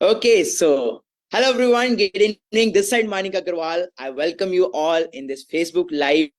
Okay, so hello everyone, good evening. This side Manik Agarwal. I welcome you all in this Facebook Live.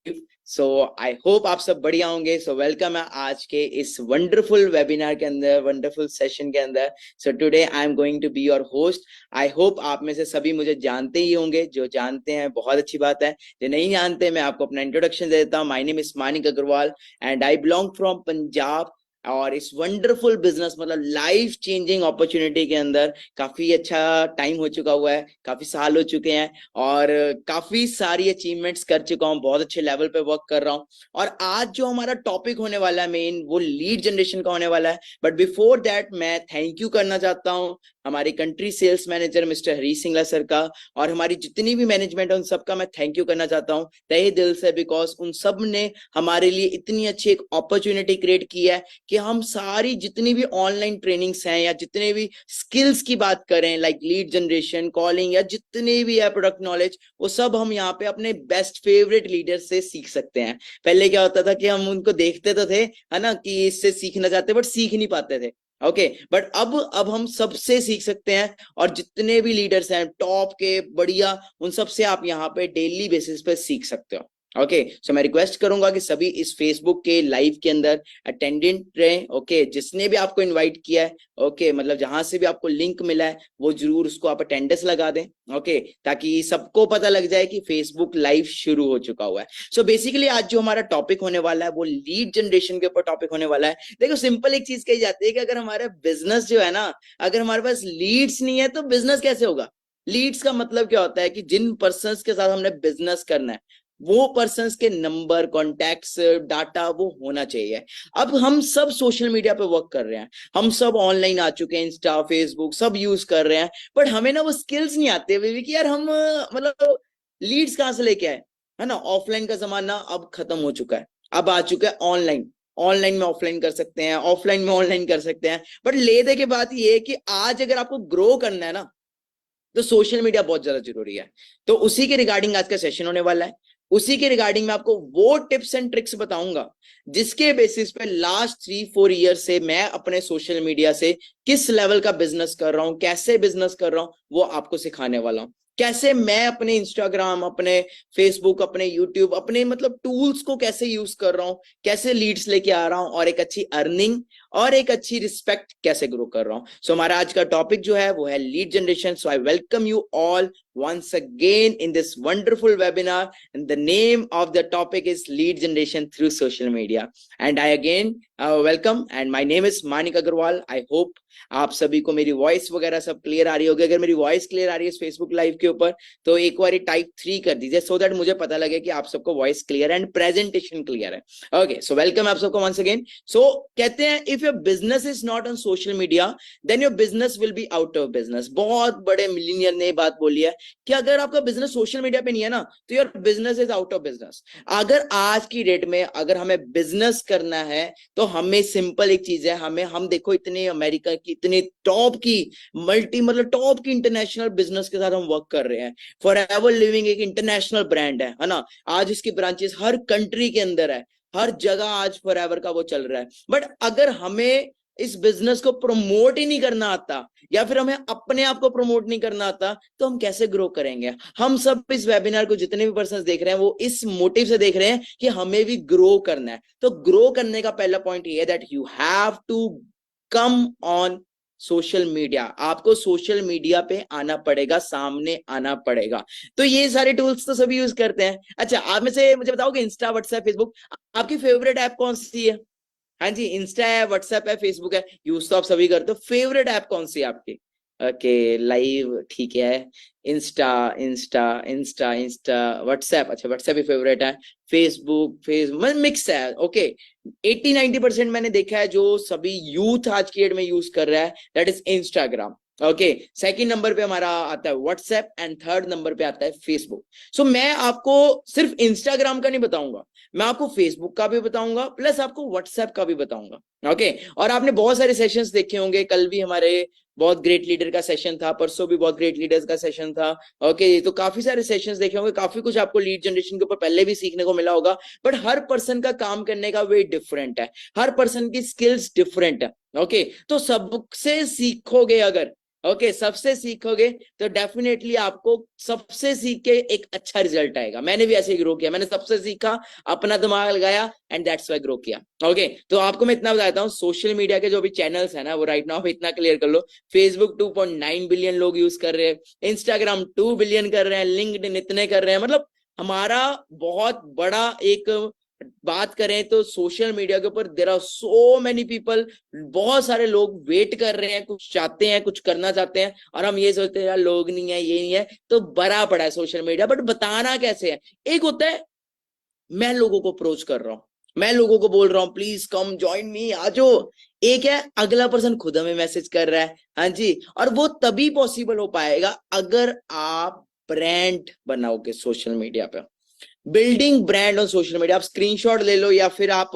So I hope आप सब बढ़िया होंगे. So welcome है आज के इस wonderful webinar के अंदर, wonderful session के अंदर. So today I am going to be your host. I hope आप में से सभी मुझे जानते ही होंगे. जो जानते हैं बहुत अच्छी बात है. जो नहीं जानते मैं आपको अपना इंट्रोडक्शन दे देता हूँ. My name is Manik Agarwal and I belong from Punjab. और इस वंडरफुल बिजनेस मतलब लाइफ चेंजिंग अपॉर्चुनिटी के अंदर काफी अच्छा टाइम हो चुका हुआ है, काफी साल हो चुके हैं और काफी सारी अचीवमेंट्स कर चुका हूँ, बहुत अच्छे लेवल पे वर्क कर रहा हूँ. और आज जो हमारा टॉपिक होने वाला है मेन वो लीड जनरेशन का होने वाला है. बट बिफोर दैट मैं थैंक यू करना चाहता हूँ हमारी कंट्री सेल्स मैनेजर मिस्टर हरी सिंगला सर का, और हमारी जितनी भी मैनेजमेंट है उन सबका मैं थैंक यू करना चाहता हूँ तहे दिल से, बिकॉज उन सब ने हमारे लिए इतनी अच्छी एक अपॉर्चुनिटी क्रिएट की है कि हम सारी जितनी भी ऑनलाइन ट्रेनिंग्स हैं या जितने भी स्किल्स की बात करें लाइक लीड जनरेशन, कॉलिंग या जितने भी है प्रोडक्ट नॉलेज, वो सब हम यहाँ पे अपने बेस्ट फेवरेट लीडर से सीख सकते हैं. पहले क्या होता था कि हम उनको देखते तो थे है ना कि इससे सीखना चाहते बट सीख नहीं पाते थे. ओके बट अब हम सबसे सीख सकते हैं और जितने भी लीडर्स हैं टॉप के बढ़िया उन सब से आप यहाँ पे डेली बेसिस पे सीख सकते हो. ओके सो मैं रिक्वेस्ट करूंगा कि सभी इस फेसबुक के लाइव के अंदर अटेंडेंट रहें. ओके जिसने भी आपको इनवाइट किया है, ओके मतलब जहां से भी आपको लिंक मिला है वो जरूर उसको आप अटेंडेंस लगा दें. ओके ताकि सबको पता लग जाए कि फेसबुक लाइव शुरू हो चुका हुआ है. सो बेसिकली आज जो हमारा टॉपिक होने वाला है वो लीड जनरेशन के ऊपर टॉपिक होने वाला है. देखो सिंपल एक चीज कही जाती है कि अगर हमारा बिजनेस जो है ना, अगर हमारे पास लीड्स नहीं है तो बिजनेस कैसे होगा. लीड्स का मतलब क्या होता है कि जिन पर्संस के साथ हमने बिजनेस करना है वो पर्संस के नंबर, कॉन्टैक्ट्स, डाटा वो होना चाहिए. अब हम सब सोशल मीडिया पे वर्क कर रहे हैं, हम सब ऑनलाइन आ चुके हैं, इंस्टा फेसबुक सब यूज कर रहे हैं, बट हमें ना वो स्किल्स नहीं आते हुए कि यार हम मतलब लीड्स कहाँ से लेके आए, है ना. ऑफलाइन का जमाना अब खत्म हो चुका है, अब आ चुका है ऑनलाइन. ऑनलाइन में ऑफलाइन कर सकते हैं, ऑफलाइन में ऑनलाइन कर सकते हैं, बट ले दे के बात ये है कि आज अगर आपको ग्रो करना है ना तो सोशल मीडिया बहुत ज्यादा जरूरी है. तो उसी के रिगार्डिंग आज का सेशन होने वाला है. उसी के रिगार्डिंग मैं आपको वो टिप्स एंड ट्रिक्स बताऊंगा जिसके बेसिस पे लास्ट 3-4 ईयर से मैं अपने सोशल मीडिया से किस लेवल का बिजनेस कर रहा हूं, कैसे बिजनेस कर रहा हूं, वो आपको सिखाने वाला हूं। कैसे मैं अपने इंस्टाग्राम, अपने फेसबुक, अपने यूट्यूब, अपने मतलब टूल्स को कैसे यूज कर रहा हूं, कैसे लीड्स लेके आ रहा हूं और एक अच्छी अर्निंग और एक अच्छी रिस्पेक्ट कैसे ग्रो कर रहा हूं। सो हमारा आज का टॉपिक जो है वो है lead generation. So I welcome you all once again in this wonderful webinar, and the name of the topic is lead generation through social media. And I again welcome, and my name is Manik Agarwal. I hope आप सभी को मेरी voice वगैरह सब clear आ रही होगी। अगर मेरी वॉइस क्लियर आ रही है फेसबुक लाइव के ऊपर तो एक बार टाइप 3 कर दीजिए, सो दैट मुझे पता लगे कि आप सबको voice clear and presentation clear है। ओके, सो वेलकम आप सबको वंस अगेन। सो कहते हैं if your business is not on social media then your business will be out of business. बहुत बड़े मिलीनियर ने बात बोली है कि अगर आपका बिजनेस सोशल मीडिया पे नहीं है ना तो your business is out of business. अगर आज की डेट में अगर हमें बिजनेस करना है तो हमें सिंपल एक चीज है, हम देखो इतने अमेरिका की इतने टॉप की मतलब टॉप की इंटरनेशनल बिजनेस के साथ हम वर्क कर रहे हैं। फॉर एवर लिविंग एक इंटरनेशनल ब्रांड है ना। आज इसकी ब्रांचेस हर कंट्री के अंदर है, हर जगह आज फॉर एवर का वो चल रहा है। बट अगर हमें इस बिजनेस को प्रमोट ही नहीं करना आता या फिर हमें अपने आप को प्रमोट नहीं करना आता तो हम कैसे ग्रो करेंगे। हम सब इस वेबिनार को जितने भी पर्सन देख रहे हैं वो इस मोटिव से देख रहे हैं कि हमें भी ग्रो करना है। तो ग्रो करने का पहला पॉइंट ये है that you have to come on social media. आपको सोशल मीडिया पे आना पड़ेगा, सामने आना पड़ेगा। तो ये सारे टूल्स तो सभी यूज करते हैं। अच्छा, आप में से मुझे बताओगे इंस्टा, व्हाट्सएप, फेसबुक, आपकी फेवरेट ऐप कौन सी है? हाँ जी, इंस्टा है, व्हाट्सएप है, फेसबुक है, यूज तो आप सभी करते हो। फेवरेट ऐप कौन सी है आपकी? ओके, लाइव, ठीक है। Insta Insta Insta Insta, WhatsApp, अच्छा व्हाट्सएप भी फेवरेट है। फेसबुक मिक्स है। ओके, 80-90% मैंने देखा है जो सभी यूथ आज की डेट में यूज कर रहा है that is Instagram. Okay, second number पे हमारा आता है व्हाट्सएप एंड थर्ड नंबर पे आता है फेसबुक। सो मैं आपको सिर्फ इंस्टाग्राम का नहीं बताऊंगा, मैं आपको फेसबुक का भी बताऊंगा प्लस आपको व्हाट्सएप का भी बताऊंगा। ओके, और आपने बहुत सारे सेशंस देखे होंगे, कल भी हमारे बहुत ग्रेट लीडर का सेशन था, परसों भी बहुत ग्रेट लीडर्स का सेशन था। ओके, तो काफी सारे सेशंस देखे होंगे, काफी कुछ आपको लीड जनरेशन के ऊपर पहले भी सीखने को मिला होगा। बट हर पर्सन का काम करने का वे डिफरेंट है, हर पर्सन की स्किल्स डिफरेंट है। ओके, तो सबसे सीखोगे अगर, ओके सबसे सीखोगे तो डेफिनेटली आपको सबसे सीख के एक अच्छा रिजल्ट आएगा। मैंने भी ऐसे ही ग्रो किया, मैंने सबसे सीखा, अपना दिमाग लगाया एंड दैट्स व्हाई ग्रो किया। ओके, तो आपको मैं इतना बताता हूँ, सोशल मीडिया के जो भी चैनल्स है ना वो राइट नाउ इतना क्लियर कर लो। फेसबुक 2.9 बिलियन लोग यूज कर रहे हैं, इंस्टाग्राम 2 बिलियन कर रहे हैं, लिंक्डइन इतने कर रहे हैं। मतलब हमारा बहुत बड़ा एक बात करें तो सोशल मीडिया के ऊपर there are so many people, बहुत सारे लोग वेट कर रहे हैं, कुछ चाहते हैं, कुछ करना चाहते हैं, और हम ये सोचते हैं यार लोग नहीं है, ये नहीं है, तो बड़ा पड़ा है सोशल मीडिया। बट बताना कैसे है? एक होता है मैं लोगों को अप्रोच कर रहा हूं, मैं लोगों को बोल रहा हूं प्लीज कम ज्वाइन मी, आजो। एक है अगला पर्सन खुद हमें मैसेज कर रहा है, हाँ जी, और वो तभी पॉसिबल हो पाएगा अगर आप ब्रांड बनाओगे सोशल मीडिया पे। Building brand on social media, आप स्क्रीनशॉट ले लो या फिर आप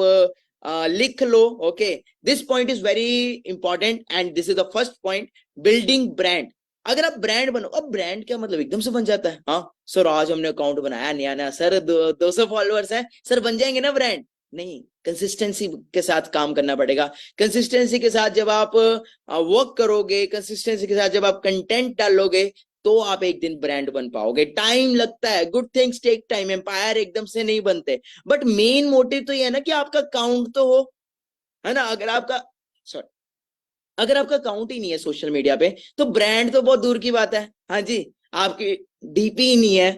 लिख लो। Okay, this point is very important and this is the first point, building brand. अगर आप ब्रांड बनो, अब ब्रांड क्या मतलब एकदम से बन जाता है? हाँ सर, आज हमने अकाउंट बनाया नया नया सर, 200 फॉलोअर्स हैं सर, बन जाएंगे ना ब्रांड? नहीं, कंसिस्टेंसी के साथ काम करना पड़ेगा। कंसिस्टेंसी के साथ जब आप वर्क करोगे, कंसिस्टेंसी के साथ जब आप कंटेंट डालोगे तो आप एक दिन ब्रांड बन पाओगे। टाइम लगता है, good things take time, empire एकदम से नहीं बनते। बट मेन मोटिव तो ये है ना कि आपका अकाउंट तो हो, है ना। अगर आपका अकाउंट ही नहीं है सोशल मीडिया पे तो ब्रांड तो बहुत दूर की बात है। हाँ जी, आपकी डीपी ही नहीं है,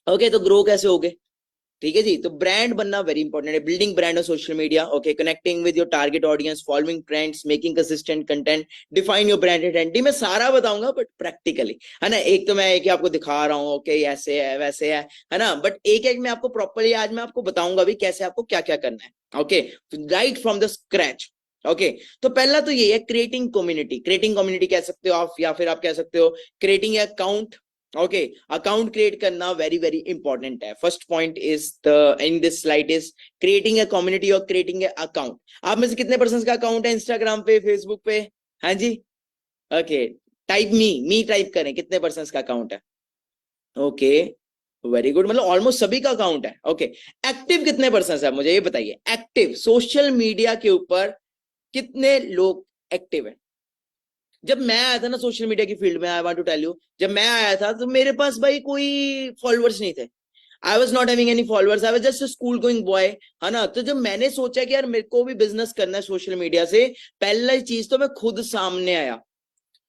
ओके, तो ग्रो कैसे होगे? ठीक है जी, तो ब्रांड बनना वेरी इंपॉर्टेंट है। Building brand on social media, okay, connecting with your target audience, following trends, making consistent content, define your brand identity. मैं सारा बताऊंगा बट प्रैक्टिकली, है ना। एक तो मैं एक ही आपको दिखा रहा हूँ, ओके ऐसे है वैसे है ना, बट एक एक मैं आपको प्रॉपरली आज मैं आपको बताऊंगा भी कैसे आपको क्या क्या करना है। Okay, right from the scratch. Okay, तो पहला तो ये है क्रिएटिंग कम्युनिटी। क्रिएटिंग कम्युनिटी कह सकते हो आप, या फिर आप कह सकते हो creating account. Okay, account create करना वेरी वेरी इंपॉर्टेंट है। First point is the in this slide is creating a community और क्रिएटिंग अ अकाउंट। आप में से कितने पर्सन का अकाउंट है इंस्टाग्राम पे, फेसबुक पे? हाँ जी, ओके, टाइप मी टाइप करें, कितने पर्सन का अकाउंट है? ओके, वेरी गुड, मतलब ऑलमोस्ट सभी का अकाउंट है। ओके, एक्टिव कितने परसेंट है मुझे ये बताइए, एक्टिव सोशल मीडिया के ऊपर कितने लोग एक्टिव है? जब मैं आया था ना सोशल मीडिया की फील्ड में, I want to tell you, जब मैं आया था तो मेरे पास भाई कोई फॉलोअर्स नहीं थे। I was not having any followers, I was just school going boy, है ना। तो जब मैंने सोचा कि यार मेरे को भी बिजनेस करना है सोशल मीडिया से, पहला चीज तो मैं खुद सामने आया,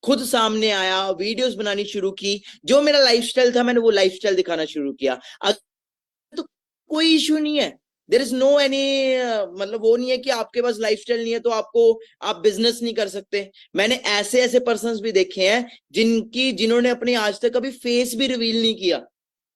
खुद सामने आया, वीडियोस बनानी शुरू की, जो मेरा लाइफस्टाइल था मैंने वो लाइफस्टाइल दिखाना शुरू किया। तो कोई इश्यू नहीं है, देर इज नो एनी, मतलब वो नहीं है कि आपके पास लाइफस्टाइल नहीं है तो आपको, आप बिजनेस नहीं कर सकते। मैंने ऐसे ऐसे पर्संस भी देखे हैं जिन्होंने अपने आज तक कभी फेस भी रिवील नहीं किया,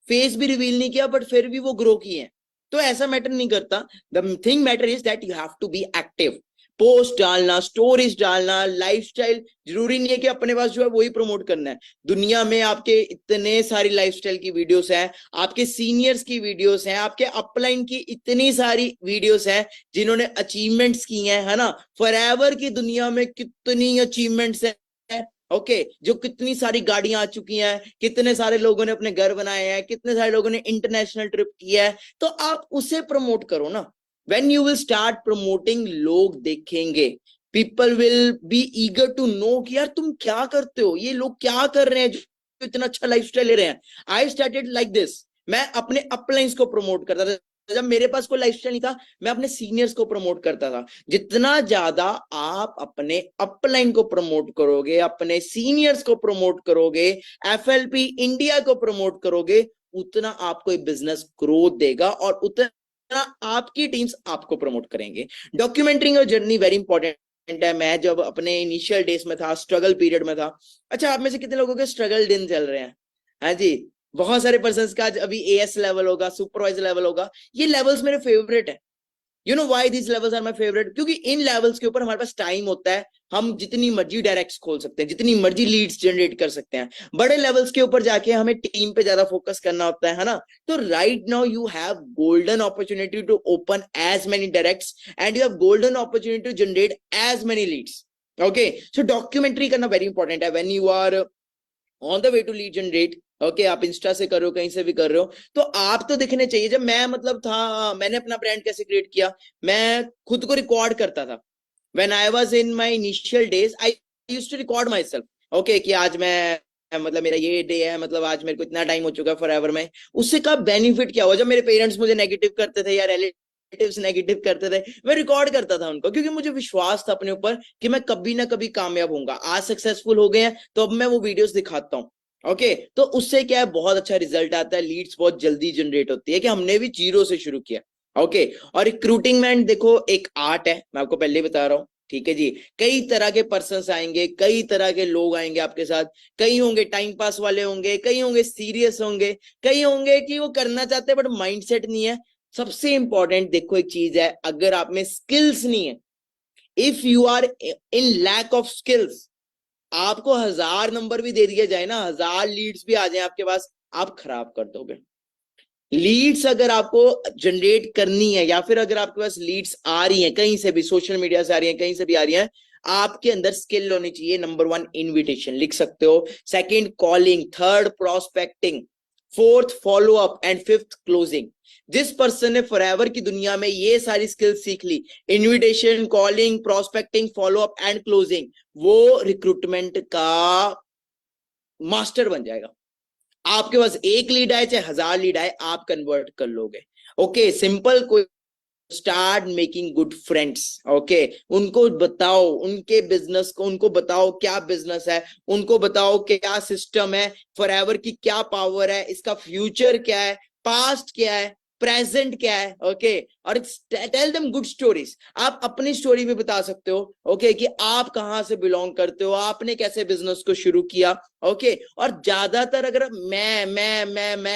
फेस भी रिवील नहीं किया, बट फिर भी वो ग्रो किए हैं। तो ऐसा मैटर नहीं करता, the thing matter is that you have to be active. Post डालना, स्टोरीज डालना, लाइफस्टाइल, जरूरी नहीं है कि अपने पास जो है वही प्रमोट करना है। दुनिया में आपके इतने सारी लाइफस्टाइल की वीडियोस हैं, आपके सीनियर्स की वीडियोस हैं, आपके अपलाइन की इतनी सारी वीडियोस हैं जिन्होंने अचीवमेंट्स की हैं, है ना। फॉरएवर की दुनिया में कितनी अचीवमेंट्स है, ओके जो कितनी सारी गाड़ियां आ चुकी हैं, कितने सारे लोगों ने अपने घर बनाए हैं, कितने सारे लोगों ने इंटरनेशनल ट्रिप किया है, तो आप उसे प्रमोट करो ना। When you will start promoting, लोग देखेंगे, people will be eager to know कि यार तुम क्या करते हो, ये लोग क्या कर रहे हैं जो इतना अच्छा लाइफस्टाइल ले रहे हैं। आई स्टार्टेड लाइक दिस, मैं अपने अपलाइंस को प्रमोट करता था। जब मेरे पास कोई लाइफस्टाइल नहीं था, मैं अपने सीनियर्स को प्रमोट करता था। जितना ज्यादा आप अपने अपलाइन को प्रमोट करोगे, अपने सीनियर्स को प्रमोट करोगे, एफएलपी इंडिया को प्रमोट करोगे, उतना आपको बिजनेस ग्रोथ देगा और उतना आपकी टीम्स आपको प्रमोट करेंगे। डॉक्यूमेंटरिंग और जर्नी वेरी इंपॉर्टेंट है। मैं जब अपने इनिशियल डेज में था, स्ट्रगल पीरियड में था, अच्छा आप में से कितने लोगों के स्ट्रगल दिन चल रहे हैं? हाँ जी, बहुत सारे पर्सन का अभी एएस लेवल होगा, सुपरवाइजर लेवल होगा। ये लेवल्स मेरे फेवरेट है। You know why these levels are my favourite? क्योंकि इन लेवल्स के ऊपर हमारे पास टाइम होता है, हम जितनी मर्जी डायरेक्ट्स खोल सकते हैं, जितनी मर्जी लीड्स जनरेट कर सकते हैं। बड़े लेवल्स के ऊपर जाके हमें टीम पे ज्यादा फोकस करना होता है ना। तो right now you have golden opportunity to open as many directs and you have golden opportunity to generate as many leads. Okay, so documentary करना वेरी इंपॉर्टेंट है when you are on the way to lead generate. Okay, आप insta से कर रहे हो, कहीं से भी कर रहे हो, तो आप तो दिखने चाहिए। जब मैं मतलब था, मैंने अपना ब्रांड कैसे क्रिएट किया, मैं खुद को रिकॉर्ड करता था। When I was in my initial days, I used to record myself. Okay, कि आज मैं, मतलब मेरा ये डे है, मतलब आज मेरे को इतना टाइम हो चुका है फॉरएवर में। उससे का बेनिफिट क्या हुआ? जब मेरे पेरेंट्स मुझे नेगेटिव करते थे या रिलेटिव्स नेगेटिव करते थे, मैं रिकॉर्ड करता था उनको, क्योंकि मुझे विश्वास था अपने ऊपर कि मैं कभी ना कभी कामयाब होऊंगा। आज सक्सेसफुल हो गए हैं तो अब मैं वो वीडियोस दिखाता हूँ। ओके, तो उससे क्या है, बहुत अच्छा रिजल्ट आता है, लीड्स बहुत जल्दी जनरेट होती है, कि हमने भी जीरो से शुरू किया। ओके, और रिक्रूटिंग में देखो एक आर्ट है, मैं आपको पहले ही बता रहा हूँ, ठीक है जी। कई तरह के पर्सन आएंगे, कई तरह के लोग आएंगे आपके साथ। कई होंगे टाइम पास वाले होंगे, कई होंगे सीरियस होंगे, कई होंगे कि वो करना चाहते हैं बट माइंडसेट नहीं है। सबसे इंपॉर्टेंट देखो एक चीज है, अगर आप में स्किल्स नहीं है, if you are in lack of skills, आपको 1000 नंबर भी दे दिया जाए ना, 1000 लीड्स भी आ जाए आपके पास, आप खराब कर दोगे। लीड्स अगर आपको जनरेट करनी है, या फिर अगर आपके पास लीड्स आ रही हैं कहीं से भी, सोशल मीडिया से आ रही हैं, कहीं से भी आ रही हैं, आपके अंदर स्किल होनी चाहिए। नंबर 1 इनविटेशन लिख सकते हो, second calling, third prospecting, fourth follow up and fifth closing. जिस पर्सन ने फॉरएवर की दुनिया में ये सारी स्किल्स सीख ली, invitation, calling, prospecting, follow up and closing, वो रिक्रूटमेंट का मास्टर बन जाएगा। आपके पास एक लीड आए चाहे 1000 लीड आए, आप कन्वर्ट कर लोगे। Okay, simple. कोई start making good friends. Okay, उनको बताओ उनके बिजनेस को, उनको बताओ क्या बिजनेस है, उनको बताओ क्या सिस्टम है, फॉरएवर की क्या पावर है, इसका फ्यूचर क्या है, पास्ट क्या है, प्रेजेंट क्या है। ओके, और टेल देम गुड स्टोरीज। आप अपनी स्टोरी भी बता सकते हो, ओके, कि आप कहां से बिलोंग करते हो, आपने कैसे बिजनेस को शुरू किया। ओके, और ज्यादातर अगर मैं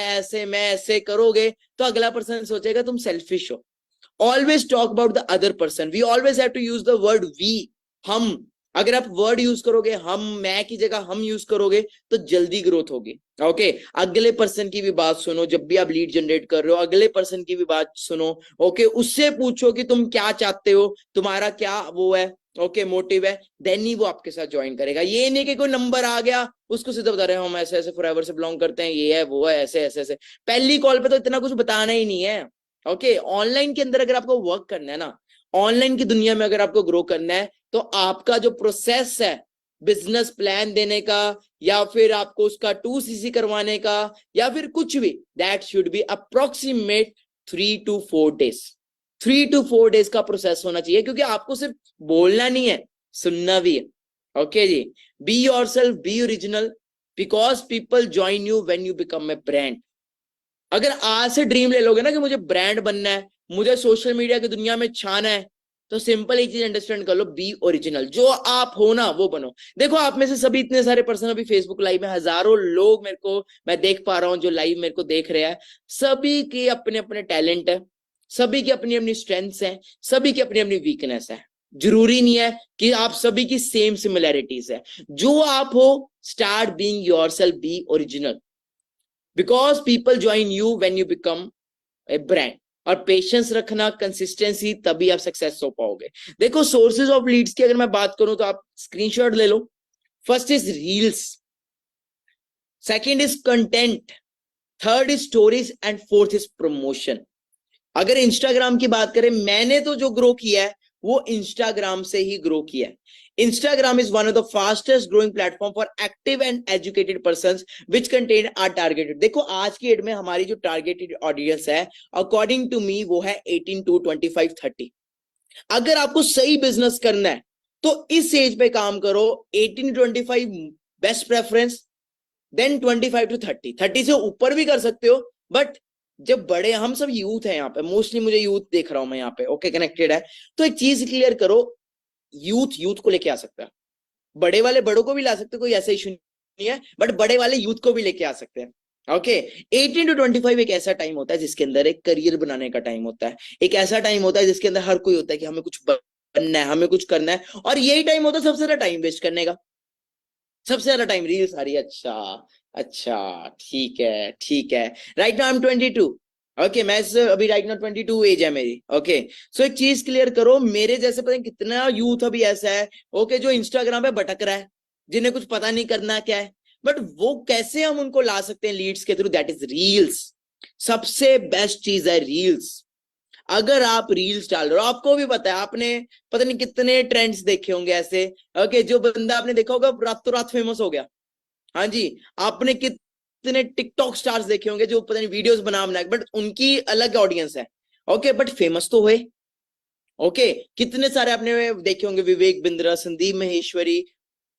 ऐसे करोगे तो अगला पर्सन सोचेगा तुम सेल्फिश हो। Always talk about the other person. We always have to use the word we, हम, अगर आप वर्ड यूज करोगे, हम, मैं की जगह हम यूज करोगे, तो जल्दी ग्रोथ होगी। ओके, अगले पर्सन की भी बात सुनो जब भी आप लीड जनरेट कर रहे हो, अगले पर्सन की भी बात सुनो। ओके, उससे पूछो कि तुम क्या चाहते हो, तुम्हारा क्या वो है, ओके मोटिव है, देन ही वो आपके साथ ज्वाइन करेगा। ये नहीं कि कोई नंबर आ गया उसको सीधा बता रहे हैं हम ऐसे ऐसे फॉरएवर से बिलोंग करते हैं, ये है वो है, ऐसे ऐसे ऐसे। पहली कॉल पे तो इतना कुछ बताना ही नहीं है। ओके, ऑनलाइन के अंदर अगर आपको वर्क करना है ना, ऑनलाइन की दुनिया में अगर आपको ग्रो करना है, तो आपका जो प्रोसेस है बिजनेस प्लान देने का, या फिर आपको उसका 2CC करवाने का, या फिर कुछ भी, that should be approximate 3 to 4 days। 3 to 4 days का प्रोसेस होना चाहिए, क्योंकि आपको सिर्फ बोलना नहीं है, सुनना भी है। ओके जी, be yourself, be original, because people join you when you become a brand. अगर आज से ड्रीम ले लोगे ना कि मुझे ब्रांड बनना है, मुझे सोशल मीडिया की दुनिया में छाना है, तो सिंपल एक चीज अंडरस्टैंड कर लो, बी ओरिजिनल। जो आप हो ना वो बनो। देखो आप में से सभी इतने सारे पर्सन अभी फेसबुक लाइव में, हजारों लोग मेरे को मैं देख पा रहा हूं जो लाइव मेरे को देख रहे हैं। सभी के अपने अपने टैलेंट है, सभी की अपनी अपनी स्ट्रेंथ्स है, सभी की अपनी अपनी वीकनेस है। जरूरी नहीं है कि आप सभी की सेम सिमिलैरिटीज है। जो आप हो, start being yourself, B original, because people join you when you become a brand. और पेशेंस रखना, कंसिस्टेंसी, तभी आप सक्सेस हो पाओगे। देखो सोर्सेज ऑफ लीड्स की अगर मैं बात करूं तो आप स्क्रीनशॉट ले लो। First is reels, second is content, third is stories, and fourth is promotion. अगर इंस्टाग्राम की बात करें, मैंने तो जो ग्रो किया है वो इंस्टाग्राम से ही ग्रो किया है। Instagram is one of the fastest growing platform for active and educated persons which contain our targeted। देखो आज की डेट में हमारी जो टारगेटेड ऑडियंस है, अकॉर्डिंग टू मी वो है 18 to 25 30। अगर आपको सही बिजनेस करना है तो इस एज पे काम करो। 18 to 25 best preference, then 25 to 30। 30 से ऊपर भी कर सकते हो, बट जब बड़े, हम सब यूथ है यहाँ पे, मोस्टली मुझे यूथ देख रहा हूं मैं यहाँ पे, ओके कनेक्टेड है, तो एक चीज क्लियर करो, यूथ यूथ को लेके आ सकता है, बड़े वाले बड़ों को भी ला सकते हैं, कोई ऐसा इशू नहीं है, बट बड़े वाले यूथ को भी लेके आ सकते हैं। ओके, 18 to 25 एक ऐसा टाइम होता है जिसके अंदर एक करियर बनाने का टाइम होता है। एक ऐसा टाइम होता है जिसके अंदर हर कोई होता है कि हमें कुछ बनना है, हमें कुछ करना है, और यही टाइम होता है सबसे ज्यादा टाइम वेस्ट करने का, सबसे ज्यादा टाइम रील्स आ रही है। अच्छा अच्छा, ठीक है ठीक है। Right now I am 22। Okay, मैं अभी राइट नाउ 22 एज है मेरी। ओके, सो एक चीज क्लियर करो, मेरे जैसे पता नहीं कितना यूथ अभी ऐसा है, ओके, जो इंस्टाग्राम पे भटक रहा है, जिन्हें कुछ पता नहीं करना क्या है, बट वो कैसे हम उनको ला सकते हैं लीड्स के थ्रू, दैट इज रील्स। सबसे बेस्ट चीज है रील्स। अगर आप रील्स डाल रहे हो, आपको भी पता है, आपने पता नहीं कितने ट्रेंड्स देखे होंगे ऐसे, ओके, जो बंदा आपने देखा होगा रातों रात फेमस हो गया। हाँ जी, आपने कितने टिकटॉक स्टार्स देखे होंगे जो पता नहीं वीडियोस बना बट उनकी अलग ऑडियंस है, ओके, बट फेमस तो हुए। ओके, कितने सारे आपने देखे होंगे, विवेक बिंद्रा, संदीप महेश्वरी,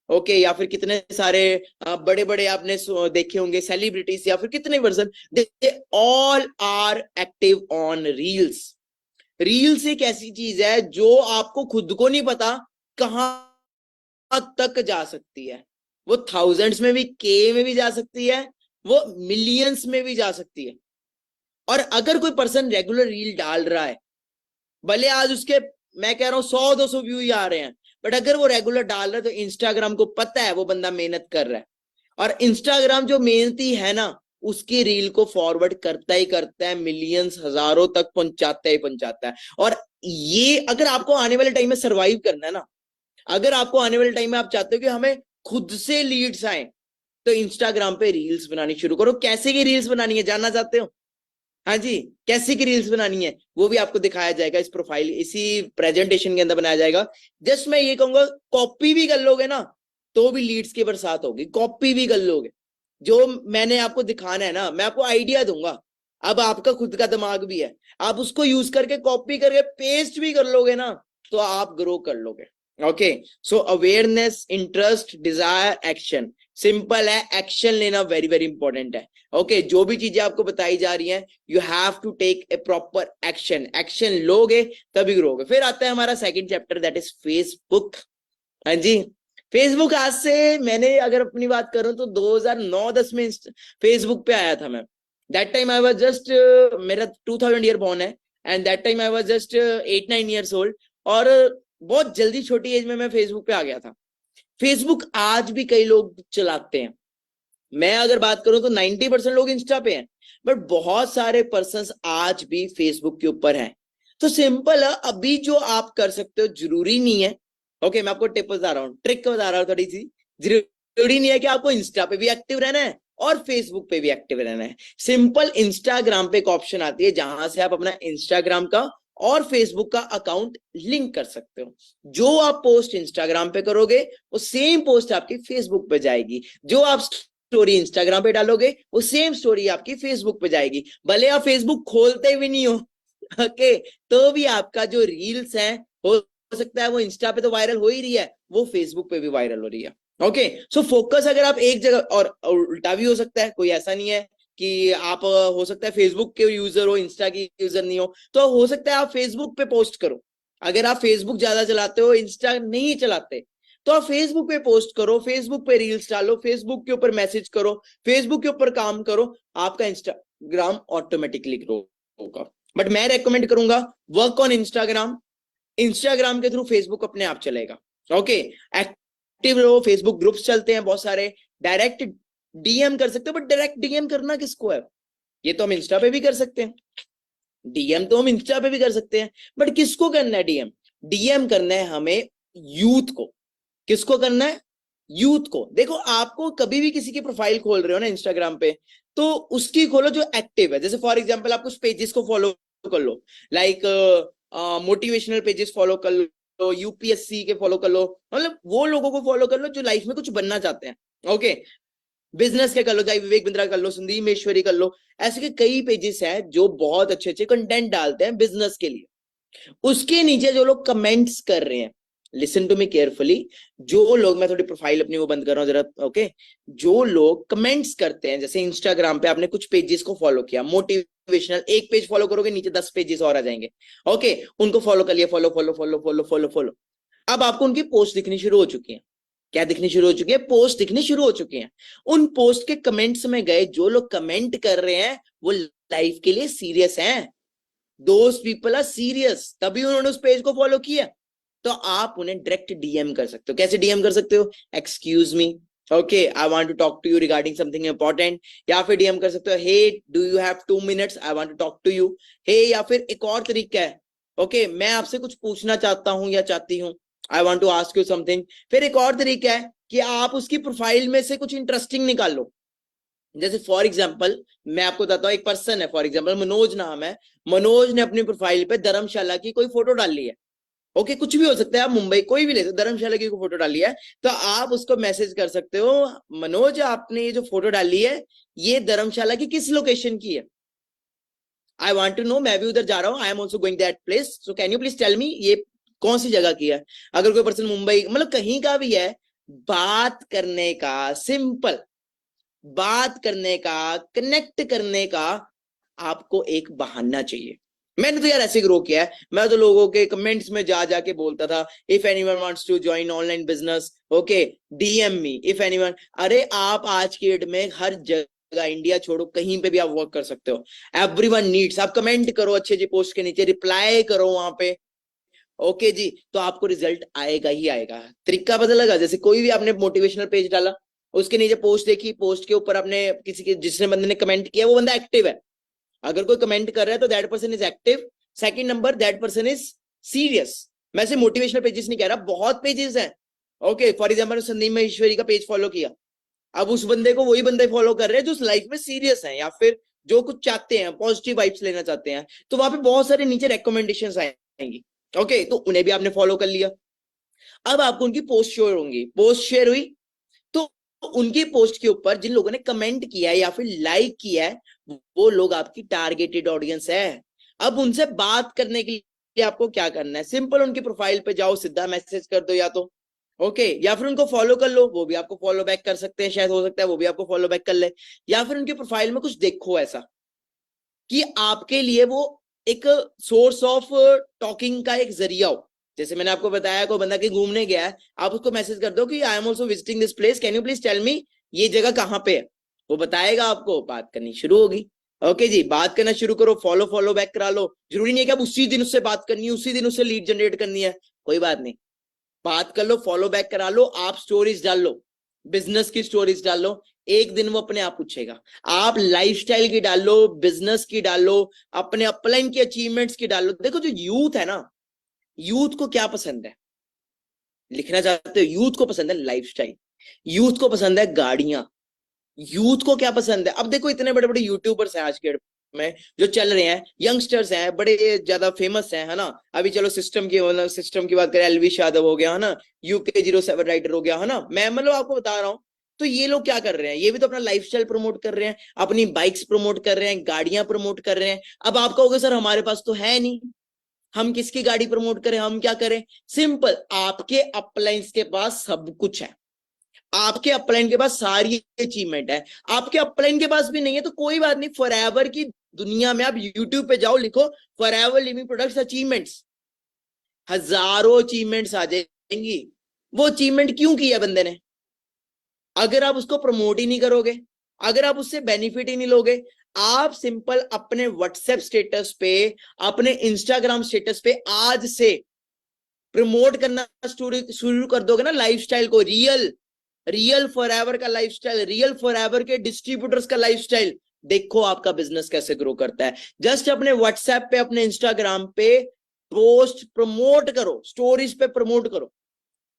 ओके, या फिर कितने सारे बड़े बड़े आपने देखे होंगे सेलिब्रिटीज, या फिर कितने version, they all are active on reels. Reels एक ऐसी चीज है जो आपको खुद को नहीं पता कहां तक जा सकती है। वो थाउजेंड्स में भी, के में भी जा सकती है, वो मिलियंस में भी जा सकती है। और अगर कोई पर्सन रेगुलर रील डाल रहा है, भले आज उसके, मैं कह रहा हूं 100-200 व्यू ही आ रहे हैं, बट अगर वो रेगुलर डाल रहा है तो इंस्टाग्राम को पता है वो बंदा मेहनत कर रहा है। और इंस्टाग्राम जो मेहनती है ना, उसकी रील को फॉरवर्ड करता ही करता है, मिलियंस हजारों तक पहुंचाता ही पहुंचाता है। और ये अगर आपको आने वाले टाइम में सरवाइव करना है ना, अगर आपको आने वाले टाइम में आप चाहते हो कि हमें खुद से लीड्स आए, तो इंस्टाग्राम पे रील्स बनानी शुरू करो। कैसे की रील्स बनानी है जानना चाहते हो? हाँ जी, कैसे की रील्स बनानी है वो भी आपको दिखाया जाएगा, इस प्रोफाइल, इसी प्रेजेंटेशन के अंदर बनाया जाएगा। जस्ट मैं ये कहूंगा, कॉपी भी कर लोगे ना तो भी लीड्स की बरसात होगी। कॉपी भी कर लोगे, जो मैंने आपको दिखाना है ना, मैं आपको आइडिया दूंगा, अब आपका खुद का दिमाग भी है, आप उसको यूज करके कॉपी करके पेस्ट भी कर लोगे ना, तो आप ग्रो कर लोगे। Okay, so awareness, interest, desire, action. Simple है, एक्शन लेना वेरी वेरी इंपॉर्टेंट है। ओके, जो भी चीजें आपको बताई जा रही हैं, you have to take a proper action. Action लोगे तभी ग्रोगे। फिर आता है हमारा second chapter, that is Facebook. हाँ जी, फेसबुक आज से, मैंने अगर अपनी बात करूं तो 2009-10 में फेसबुक पे आया था मैं। That time I was just, मेरा 2000 ईयर बॉर्न है, and that time I was just 8-9 years old. और बहुत जल्दी छोटी एज में मैं फेसबुक पे आ गया था। फेसबुक आज भी कई लोग चलाते हैं। मैं अगर बात करूं तो 90% लोग इंस्टा पे हैं, बट बहुत सारे पर्सन आज भी फेसबुक के ऊपर हैं। तो सिंपल है, अभी जो आप कर सकते हो जरूरी नहीं है। ओके, मैं आपको टिप बता रहा हूँ, ट्रिक बता रहा हूँ थोड़ी सी। जरूरी नहीं है कि आपको इंस्टा पे भी एक्टिव रहना है और फेसबुक पे भी एक्टिव रहना है। सिंपल इंस्टाग्राम पे एक ऑप्शन आती है जहां से आप अपना इंस्टाग्राम का और फेसबुक का अकाउंट लिंक कर सकते हो। जो आप पोस्ट इंस्टाग्राम पे करोगे वो सेम पोस्ट आपकी फेसबुक पे जाएगी। जो आप स्टोरी इंस्टाग्राम पे डालोगे वो सेम स्टोरी आपकी फेसबुक पे जाएगी। भले आप फेसबुक खोलते भी नहीं हो, ओके, तो भी आपका जो रील्स है हो सकता है वो इंस्टा पे तो वायरल हो ही रही है, वो फेसबुक पे भी वायरल हो रही है। ओके, सो फोकस अगर आप एक जगह, और उल्टा भी हो सकता है, कोई ऐसा नहीं है कि आप हो सकता है फेसबुक के यूजर हो, इंस्टा की यूजर नहीं हो, तो हो सकता है आप फेसबुक पे पोस्ट करो। अगर आप फेसबुक ज्यादा चलाते हो, इंस्टा नहीं चलाते, तो आप फेसबुक पे पोस्ट करो, फेसबुक पे रील्स डालो, फेसबुक के ऊपर मैसेज करो, फेसबुक के ऊपर काम करो, आपका इंस्टाग्राम ऑटोमेटिकली ग्रो होगा। बट मैं रेकमेंड करूंगा वर्क ऑन इंस्टाग्राम। इंस्टाग्राम के थ्रू फेसबुक अपने आप चलेगा। ओके, एक्टिव रहो, फेसबुक ग्रुप्स चलते हैं बहुत सारे, डायरेक्ट डीएम कर सकते हो। बट डायरेक्ट डीएम करना किसको है? ये तो हम इंस्टा पे भी कर सकते हैं, डीएम तो हम इंस्टा पे भी कर सकते हैं, बट किसको करना है डीएम? डीएम करना है हमें यूथ को। किसको करना है? यूथ को। देखो, आपको कभी भी किसी की प्रोफाइल खोल रहे हो ना इंस्टाग्राम पे, तो उसकी खोलो जो एक्टिव है। जैसे फॉर एग्जांपल आप कुछ पेजेस को फॉलो कर लो, लाइक मोटिवेशनल पेजेस फॉलो कर लो, यूपीएससी के फॉलो कर लो, मतलब वो लोगों को फॉलो कर लो जो लाइफ में कुछ बनना चाहते हैं। ओके, बिजनेस के कर लो, चाहे विवेक बिंद्रा कर लो, संदीप मेश्वरी कर लो, ऐसे के कई पेजेस हैं जो बहुत अच्छे अच्छे कंटेंट डालते हैं बिजनेस के लिए। उसके नीचे जो लोग कमेंट्स कर रहे हैं, लिसन टू मी केयरफुली, जो लोग, मैं थोड़ी प्रोफाइल अपनी वो बंद कर रहा हूं जरा, ओके, जो लोग कमेंट्स करते हैं, जैसे इंस्टाग्राम पे आपने कुछ पेजेस को फॉलो किया, मोटिवेशनल, एक पेज फॉलो करोगे नीचे 10 पेजेस और आ जाएंगे। ओके, उनको फॉलो कर लिया, follow follow follow follow follow follow. अब आपको उनकी पोस्ट दिखनी शुरू हो चुकी है। क्या दिखनी शुरू हो चुकी है? पोस्ट दिखनी शुरू हो चुकी है। उन पोस्ट के कमेंट्स में गए, जो लोग कमेंट कर रहे हैं वो लाइफ के लिए सीरियस हैं। दोज पीपल आर सीरियस, तभी उन्होंने उस पेज को फॉलो किया। तो आप उन्हें डायरेक्ट डीएम कर सकते हो। कैसे डीएम कर सकते हो? Excuse me, okay, I want to talk to you regarding something important. या फिर डीएम कर सकते हो, hey do you have 2 minutes, I want to talk to you. Hey, या फिर एक और तरीका है, ओके, मैं आपसे कुछ पूछना चाहता हूं या चाहती हूँ, I want to ask you something. फिर एक और तरीका है कि आप उसकी प्रोफाइल में से कुछ इंटरेस्टिंग निकाल लो। जैसे फॉर एग्जाम्पल मैं आपको बताता हूँ, एक पर्सन है, फॉर एग्जाम्पल मनोज नाम है, मनोज ने अपनी प्रोफाइल पे धर्मशाला की कोई फोटो डाल ली है। ओके, कुछ भी हो सकता है, आप मुंबई कोई भी ले सकते, धर्मशाला की कोई फोटो डाली है, तो आप उसको मैसेज कर सकते हो, मनोज आपने ये जो फोटो डाली है ये धर्मशाला की किस लोकेशन की है? आई वॉन्ट टू नो, मैं भी उधर जा रहा हूँ, I am also going that place, so can you please tell me ये कौन सी जगह की है? अगर कोई पर्सन मुंबई, मतलब कहीं का भी है, बात करने का, सिंपल बात करने का, कनेक्ट करने का आपको एक बहाना चाहिए। मैंने तो यार ऐसे ग्रो किया है, मैं तो लोगों के कमेंट्स में जा जाके बोलता था, if anyone wants to join online business, okay, DM me if anyone. अरे आप आज की डेट में हर जगह, इंडिया छोड़ो, कहीं पे भी आप वर्क कर सकते हो। एवरीवन नीड्स, आप कमेंट करो अच्छे अच्छे पोस्ट के नीचे, रिप्लाई करो वहां पे, ओके जी, तो आपको रिजल्ट आएगा ही आएगा। तरीका पता लगा? जैसे कोई भी आपने मोटिवेशनल पेज डाला, उसके नीचे पोस्ट देखी, पोस्ट के ऊपर आपने किसी के, जिसने बंदे ने कमेंट किया वो बंदा एक्टिव है। अगर कोई कमेंट कर रहा है तो that person is active. Second number, that person is serious. मैं से मोटिवेशनल पेजेस नहीं कह रहा, बहुत पेजेस हैं। Okay, for example Sandeep Maheshwari का पेज फॉलो किया, अब उस बंदे को वही बंदे फॉलो कर रहे हैं जो लाइफ में सीरियस है, या फिर जो कुछ चाहते हैं, पॉजिटिव वाइब्स लेना चाहते हैं, तो वहां पे बहुत सारे नीचे रिकमेंडेशंस आएंगी। ओके, तो उन्हें भी आपने फॉलो कर लिया। अब आपको उनकी पोस्ट शेयर होंगी, पोस्ट शेयर हुई तो उनकी पोस्ट के ऊपर जिन लोगों ने कमेंट किया है या फिर लाइक किया है, वो लोग आपकी टारगेटेड ऑडियंस है। अब उनसे बात करने के लिए आपको क्या करना है? सिंपल, उनकी प्रोफाइल पे जाओ, सीधा मैसेज कर दो, या तो ओके, या फिर उनको फॉलो कर लो, वो भी आपको फॉलो बैक कर सकते हैं, शायद हो सकता है वो भी आपको फॉलो बैक कर ले। या फिर उनकी प्रोफाइल में कुछ देखो ऐसा कि आपके लिए वो एक सोर्स ऑफ टॉकिंग का एक जरिया हो। जैसे मैंने आपको बताया, कोई बंदा कहीं घूमने गया है, आप उसको मैसेज कर दो कि I am also visiting this place, can you please tell me ये जगह कहाँ पे है? वो बताएगा आपको, बात करनी शुरू होगी। ओके जी, बात करना शुरू करो, फॉलो फॉलो बैक करा लो। जरूरी नहीं है कि आप उसी दिन उससे बात करनी है, उसी दिन उससे लीड जनरेट करनी है, कोई बात नहीं। बात कर लो, फॉलो बैक करा लो, आप स्टोरीज डाल लो, बिजनेस की स्टोरीज डाल लो, एक दिन वो अपने आप पूछेगा। आप लाइफस्टाइल की डाल लो, बिजनेस की डाल लो, अपने अपलाइन की अचीवमेंट्स की डाल लो। देखो जो यूथ है ना, यूथ को क्या पसंद है, लिखना चाहते हो, यूथ को पसंद है लाइफस्टाइल, यूथ को पसंद है गाड़ियां, यूथ को क्या पसंद है। अब देखो इतने बड़े बड़े यूट्यूबर्स हैं आज के में जो चल रहे हैं, यंगस्टर्स हैं, बड़े ज्यादा फेमस हैं, है ना। अभी चलो सिस्टम की, मतलब सिस्टम की बात करें, एलविश यादव हो गया, है ना, UK07 राइडर हो गया, है ना, मैं मतलब आपको बता रहा हूँ। तो ये लोग क्या कर रहे हैं, ये भी तो अपना लाइफस्टाइल प्रमोट कर रहे हैं, अपनी बाइक्स प्रमोट कर रहे हैं, गाड़ियां प्रमोट कर रहे हैं। अब आप कहोगे सर हमारे पास तो है नहीं, हम किसकी गाड़ी प्रमोट करें, हम क्या करें। सिंपल, आपके अपलाइंस के पास सब कुछ है, आपके अपलाइन के पास सारी अचीवमेंट है। आपके अपलाइन के पास भी नहीं है तो कोई बात नहीं, फॉरएवर की दुनिया में आप यूट्यूब पे जाओ, लिखो फॉरएवर लिविंग प्रोडक्ट्स अचीवमेंट्स, हजारों अचीवमेंट्स आ जाएंगी। वो अचीवमेंट क्यों किया बंदे ने, अगर आप उसको प्रमोट ही नहीं करोगे, अगर आप उससे बेनिफिट ही नहीं लोगे, आप सिंपल अपने व्हाट्सएप स्टेटस पे, अपने इंस्टाग्राम स्टेटस पे आज से प्रमोट करना शुरू कर दोगे ना लाइफस्टाइल को, रियल रियल फॉरएवर का लाइफस्टाइल, रियल फॉरएवर के डिस्ट्रीब्यूटर्स का लाइफस्टाइल, देखो आपका बिजनेस कैसे ग्रो करता है। जस्ट अपने व्हाट्सएप पे, अपने इंस्टाग्राम पे पोस्ट प्रमोट करो, स्टोरीज पे प्रमोट करो।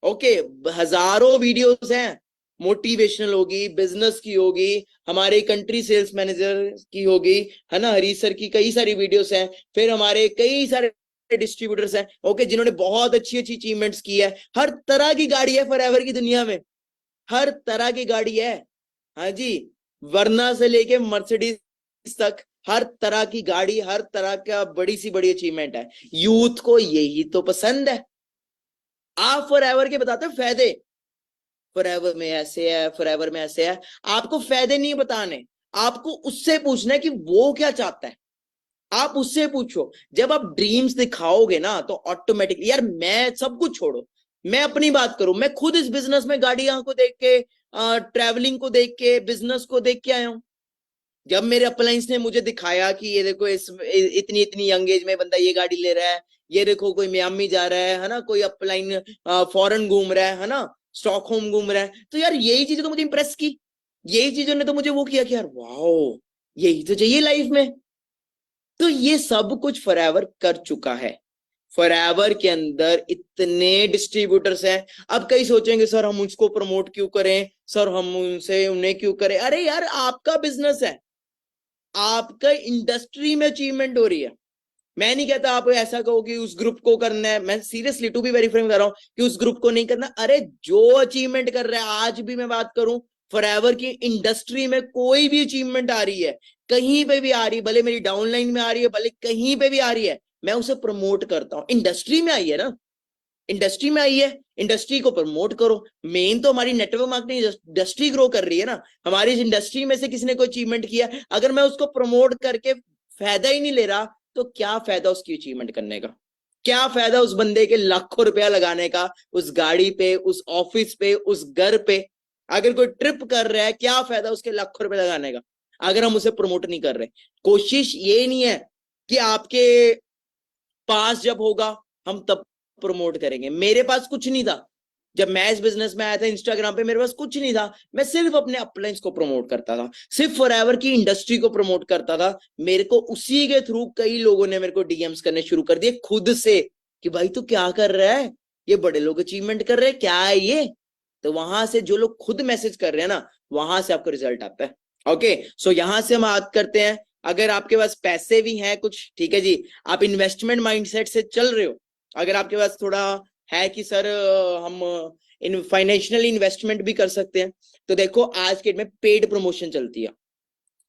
ओके, हजारों वीडियोस हैं, मोटिवेशनल होगी, बिजनेस की होगी, हमारे कंट्री सेल्स मैनेजर की होगी, है ना, हरी सर की कई सारी वीडियोस हैं, फिर हमारे कई सारे डिस्ट्रीब्यूटर्स हैं, ओके, जिन्होंने बहुत अच्छी अच्छी अचीवमेंट्स की है। हर तरह की गाड़ी है फॉरएवर की दुनिया में, हर तरह की गाड़ी है, हाँ जी, वरना से लेके मर्सिडीज तक, हर तरह की गाड़ी, हर तरह का बड़ी सी बड़ी अचीवमेंट है। यूथ को यही तो पसंद है। आप फॉरएवर के बताते हो फायदे, फॉरएवर में ऐसे है, फॉरएवर में ऐसे है, आपको फायदे नहीं बताने, आपको उससे पूछना है कि वो क्या चाहता है, आप उससे पूछो। जब आप ड्रीम्स दिखाओगे ना तो ऑटोमेटिकली, यार मैं सब कुछ छोड़ो, मैं अपनी बात करूं, मैं खुद इस बिजनेस में गाड़ियां को देख के, ट्रैवलिंग को देख के, बिजनेस को देख के आया हूं। जब मेरे अपलाइंस ने मुझे दिखाया कि ये देखो इस इतनी इतनी यंग एज में बंदा ये गाड़ी ले रहा है, ये देखो कोई मियामी जा रहा है ना, कोई अपलाइन फॉरेन घूम रहा है ना, स्टॉकहोम घूम रहा है, तो यार यही चीजें तो मुझे इंप्रेस की, यही चीजों ने तो मुझे वो किया कि यार वाओ, यही तो चाहिए लाइफ में। तो ये सब कुछ फॉरएवर कर चुका है। फॉरएवर के अंदर इतने डिस्ट्रीब्यूटर्स हैं। अब कई सोचेंगे सर हम उसको प्रमोट क्यों करें, सर हम उनसे उन्हें क्यों करें। अरे यार आपका बिजनेस है, आपका इंडस्ट्री में अचीवमेंट हो रही है। मैं नहीं कहता आप ऐसा कहो कि उस ग्रुप को करना है, मैं seriously to be very frank कर रहा हूं कि उस ग्रुप को नहीं करना। अरे जो अचीवमेंट कर रहा है, आज भी मैं बात करूं, फॉरएवर की इंडस्ट्री में कोई भी अचीवमेंट आ रही है, कहीं पे भी आ रही है, भले मेरी डाउनलाइन में आ रही है, भले कहीं पे भी आ रही है, मैं उसे प्रमोट करता हूं। इंडस्ट्री में आई है ना, इंडस्ट्री में आई है, इंडस्ट्री को प्रमोट करो। मेन तो हमारी नेटवर्क मार्केटिंग इंडस्ट्री ग्रो कर रही है ना, हमारी इंडस्ट्री में से किसी ने कोई अचीवमेंट किया, अगर मैं उसको प्रमोट करके फायदा ही नहीं ले रहा, तो क्या फायदा उसकी अचीवमेंट करने का, क्या फायदा उस बंदे के लाखों रुपया लगाने का, उस गाड़ी पे, उस ऑफिस पे, उस घर पे। अगर कोई ट्रिप कर रहा है, क्या फायदा उसके लाखों रुपए लगाने का, अगर हम उसे प्रमोट नहीं कर रहे। कोशिश ये नहीं है कि आपके पास जब होगा हम तब प्रमोट करेंगे। मेरे पास कुछ नहीं था जब मैं इस बिजनेस में आया था, इंस्टाग्राम पे मेरे पास कुछ नहीं था, मैं सिर्फ अपने अपलाइंस को प्रमोट करता था, सिर्फ फॉरएवर की इंडस्ट्री को प्रमोट करता था। मेरे को उसी के थ्रू कई लोगों ने मेरे को डीएम्स करने शुरू कर दिए खुद से कि भाई तू क्या कर रहा है, ये बड़े लोग अचीवमेंट कर रहे हैं, क्या है ये। तो वहां से जो लोग खुद मैसेज कर रहे हैं ना, वहां से आपको रिजल्ट आता है। ओके, सो यहां से हम बात करते हैं, अगर आपके पास पैसे भी हैं कुछ, ठीक है जी, आप इन्वेस्टमेंट माइंडसेट से चल रहे हो, अगर आपके पास थोड़ा है कि सर हम इन फाइनेंशियल इन्वेस्टमेंट भी कर सकते हैं, तो देखो आज के डेट में पेड प्रमोशन चलती है।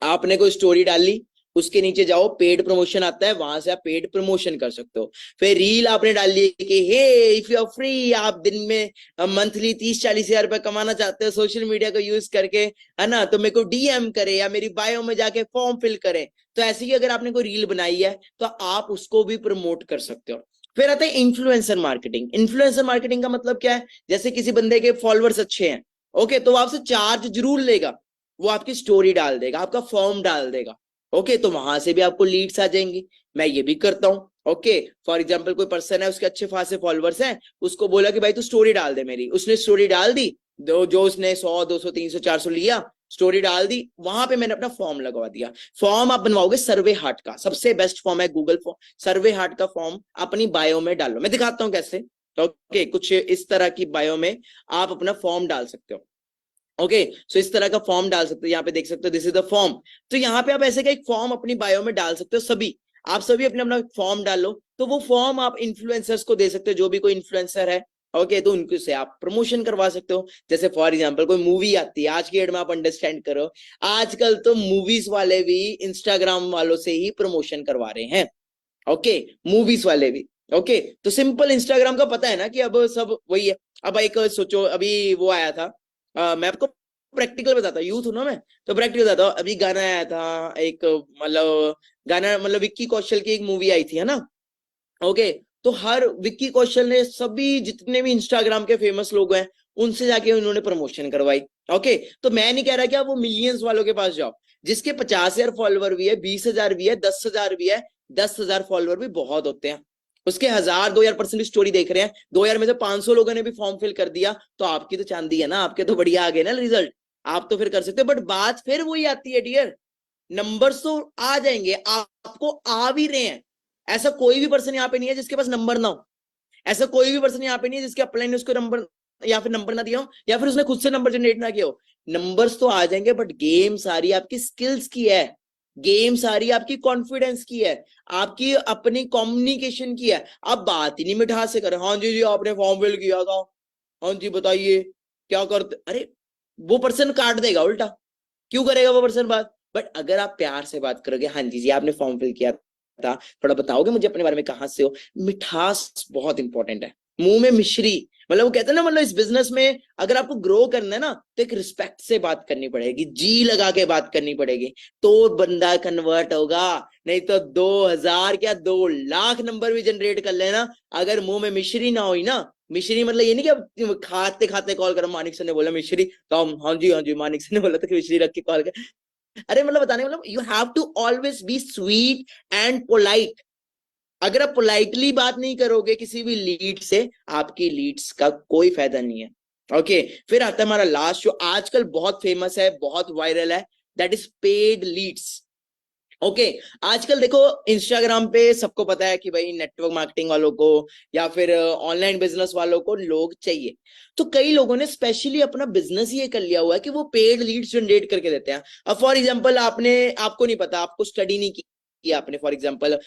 आपने कोई स्टोरी डाली, उसके नीचे जाओ, पेड प्रमोशन आता है, वहां से आप पेड प्रमोशन कर सकते हो। फिर रील आपने डाली कि हे इफ यू आर फ्री, आप दिन में मंथली 30-40 हजार रुपए कमाना चाहते हो सोशल मीडिया को यूज करके, है ना, तो मेरे को डीएम करे या मेरी बायो में जाके फॉर्म फिल करें। तो ऐसे ही अगर आपने कोई रील बनाई है तो आप उसको भी प्रमोट कर सकते हो। फिर आता है इन्फ्लुएंसर मार्केटिंग। इन्फ्लुएंसर मार्केटिंग का मतलब क्या है, जैसे किसी बंदे के फॉलोअर्स अच्छे हैं, ओके, तो वो आपसे चार्ज जरूर लेगा, वो आपकी स्टोरी डाल देगा, आपका फॉर्म डाल देगा, ओके, तो वहां से भी आपको लीड्स आ जाएंगी। मैं ये भी करता हूं, ओके, फॉर एग्जाम्पल कोई पर्सन है, उसके अच्छे खासे फॉलोअर्स हैं, उसको बोला कि भाई तू स्टोरी डाल दे मेरी, उसने स्टोरी डाल दी, जो उसने 100 200 300 400 लिया, स्टोरी डाल दी, वहां पे मैंने अपना फॉर्म लगवा दिया। फॉर्म आप बनवाओगे सर्वे हार्ट का, सबसे बेस्ट फॉर्म है गूगल फॉर्म, सर्वे हार्ट का फॉर्म अपनी बायो में डालो, मैं दिखाता हूँ कैसे। ओके, कुछ इस तरह की बायो में आप अपना फॉर्म डाल सकते हो। ओके, सो इस तरह का फॉर्म डाल सकते हो, यहाँ पे देख सकते हो, दिस इज द फॉर्म। तो यहाँ पे आप ऐसे का एक फॉर्म अपनी बायो में डाल सकते हो, सभी आप सभी अपने अपना फॉर्म डालो, तो वो फॉर्म आप इन्फ्लुएंसर्स को दे सकते हो, जो भी कोई इन्फ्लुएंसर है। ओके, तो उनको से आप प्रमोशन करवा सकते हो। जैसे फॉर एग्जांपल कोई मूवी आती है आज की डेट में, आप अंडरस्टैंड करो, आजकल तो मूवीज वाले भी इंस्टाग्राम वालों से ही प्रमोशन करवा रहे हैं। ओके, मूवीज वाले भी। ओके, तो सिंपल इंस्टाग्राम का पता है ना कि अब सब वही है। अब एक सोचो, अभी वो आया था, मैं आपको प्रैक्टिकल बताता हूँ, यूथ हूं ना मैं, तो प्रैक्टिकल बताता हूँ। अभी गाना आया था एक, मतलब गाना, मतलब विक्की कौशल की एक मूवी आई थी, है ना। ओके, तो हर विक्की कौशल ने सभी जितने भी इंस्टाग्राम के फेमस लोग हैं, उनसे जाके उन्होंने प्रमोशन करवाई। ओके, तो मैं नहीं कह रहा कि आप वो मिलियंस वालों के पास जाओ, जिसके 50,000 फॉलोवर भी है, 20,000 भी है, 10,000 भी है, 10,000 फॉलोवर भी बहुत होते हैं, उसके 1,000 2,000 पर्सन स्टोरी देख रहे हैं, 2,000 में से 500 लोगों ने भी फॉर्म फिल कर दिया, तो आपकी तो चांदी है ना, आपके तो बढ़िया आ गए ना रिजल्ट, आप तो फिर कर सकते हो। बट बात फिर वही आती है डियर, नंबर्स तो आ जाएंगे, आपको आ भी रहे हैं। ऐसा कोई भी पर्सन यहाँ पे नहीं है जिसके पास नंबर ना हो, ऐसा कोई भी पर्सन यहाँ पे नहीं है जिसके अपलाइन ने उसको नंबर, या फिर नंबर ना दिया हो, या फिर उसने खुद से नंबर जनरेट ना किया हो। नंबर्स तो आ जाएंगे, बट गेम सारी आपकी स्किल्स की है, गेम सारी आपकी कॉन्फिडेंस की है, आपकी अपनी कम्युनिकेशन की है। आप बात ही नहीं मिठास से करें, हाँ जी जी आपने फॉर्म फिल किया था, हाँ जी बताइए क्या करते, अरे वो पर्सन काट देगा उल्टा, क्यों करेगा वो पर्सन बात। बट अगर आप प्यार से बात करोगे, हाँ जी जी आपने फॉर्म फिल किया था, थोड़ा बताओगे मुझे अपने बारे में, कहाँ से हो, मिठास बहुत इंपॉर्टेंट है, मुंह में मिश्री, मतलब वो कहते हैं ना, मतलब इस बिजनेस में अगर आपको ग्रो करना है ना, तो एक रिस्पेक्ट से बात करनी पड़ेगी, जी लगा के बात करनी पड़ेगी, तो बंदा कन्वर्ट होगा। नहीं तो 2,000 क्या 2 लाख नंबर भी जनरेट कर लेना, अगर मुंह में मिश्री ना हुई ना, मिश्री मतलब ये नहीं कि अब खाते खाते कॉल करो, मानिक सर ने बोला मिश्री, तो हम हाँ जी मानिक सर ने बोला था कि मिश्री रख के कॉल कर, अरे मतलब बताने, मतलब you have to always be sweet and polite. अगर आप पोलाइटली बात नहीं करोगे किसी भी लीड से, आपकी लीड्स का कोई फायदा नहीं है। ओके, फिर आता है हमारा लास्ट, जो आजकल बहुत फेमस है, बहुत वायरल है, that is paid leads. Okay, आजकल देखो इंस्टाग्राम पे सबको पता है कि भाई नेटवर्क मार्केटिंग वालों को या फिर ऑनलाइन बिजनेस वालों को लोग चाहिए, तो कई लोगों ने स्पेशली अपना बिजनेस ये कर लिया हुआ है कि वो पेड लीड्स जनरेट करके देते हैं। अब फॉर एग्जांपल आपने, आपको नहीं पता, आपको स्टडी नहीं की आपने, फॉर एग्जांपल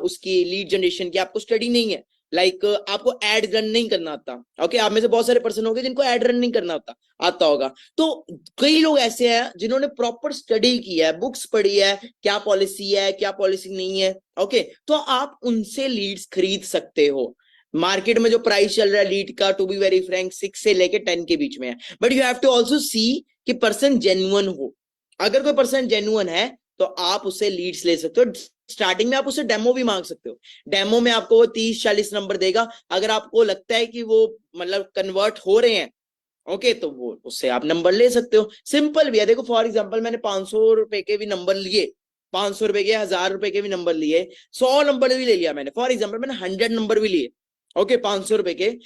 उसकी लीड जनरेशन की आपको स्टडी नहीं है, लाइक आपको एड रन नहीं करना आता। ओके, आप में से बहुत सारे पर्सन होंगे जिनको एड रन नहीं करना आता होगा। तो कई लोग ऐसे हैं जिन्होंने प्रॉपर स्टडी की है, बुक्स पढ़ी है, क्या पॉलिसी है क्या पॉलिसी नहीं है। ओके, तो आप उनसे लीड्स खरीद सकते हो। मार्केट में जो प्राइस चल रहा है लीड का, टू बी वेरी फ्रैंक, 6 से लेके 10 के बीच में है, but you have to also see कि पर्सन जेन्युइन हो। अगर कोई पर्सन जेन्युइन है तो आप उससे लीड्स ले सकते हो। स्टार्टिंग में आप उससे डेमो भी मांग सकते हो, डेमो में आपको वो 30-40 नंबर देगा, अगर आपको लगता है कि वो मतलब कन्वर्ट हो रहे हैं, ओके, तो वो उससे आप नंबर ले सकते हो। सिंपल भी है, देखो फॉर एग्जांपल मैंने 500 रुपए के भी नंबर लिए, 500 रुपए के 1,000 रुपए के भी नंबर लिए, 100 नंबर भी ले लिया मैंने, फॉर एग्जांपल मैंने 100 नंबर भी लिए। ओके, 500 रुपए के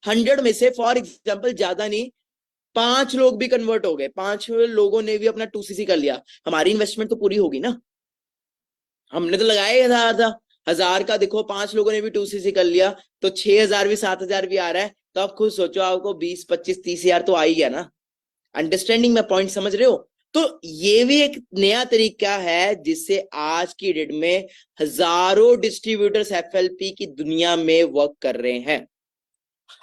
100 में से फॉर एग्जांपल ज्यादा नहीं, 5 लोग भी कन्वर्ट हो गए, 5 लोगों ने भी अपना 2cc कर लिया, हमारी इन्वेस्टमेंट तो पूरी होगी ना, हमने तो लगाया 1,000 था, 1,000 का देखो 5 लोगों ने भी 2cc कर लिया, तो 6,000 भी 7,000 भी आ रहा है, तो आप खुद सोचो आपको 20 25 30 हजार तो आ ही गया ना। अंडरस्टैंडिंग में पॉइंट समझ रहे हो। तो ये भी एक नया तरीका है जिससे आज की डेट में हजारों डिस्ट्रीब्यूटर्स एफएलपी की दुनिया में वर्क कर रहे हैं,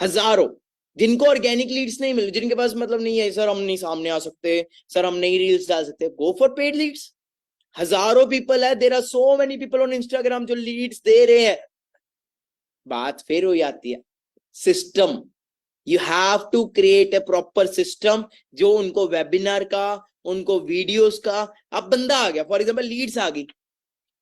हजारों, जिनको ऑर्गेनिक लीड्स नहीं मिल, जिनके पास मतलब नहीं है, सर हम नहीं सामने आ सकते, सर हम नहीं रील्स डाल सकते, गो फॉर पेड लीड्स। हजारों पीपल है, there are so many people on Instagram जो लीड्स दे रहे हैं। बात फिर हो जाती है system, you have to create a proper system, जो उनको वेबिनार का, उनको वीडियोस का, अब बंदा आ गया फॉर एग्जांपल लीड्स आ गई,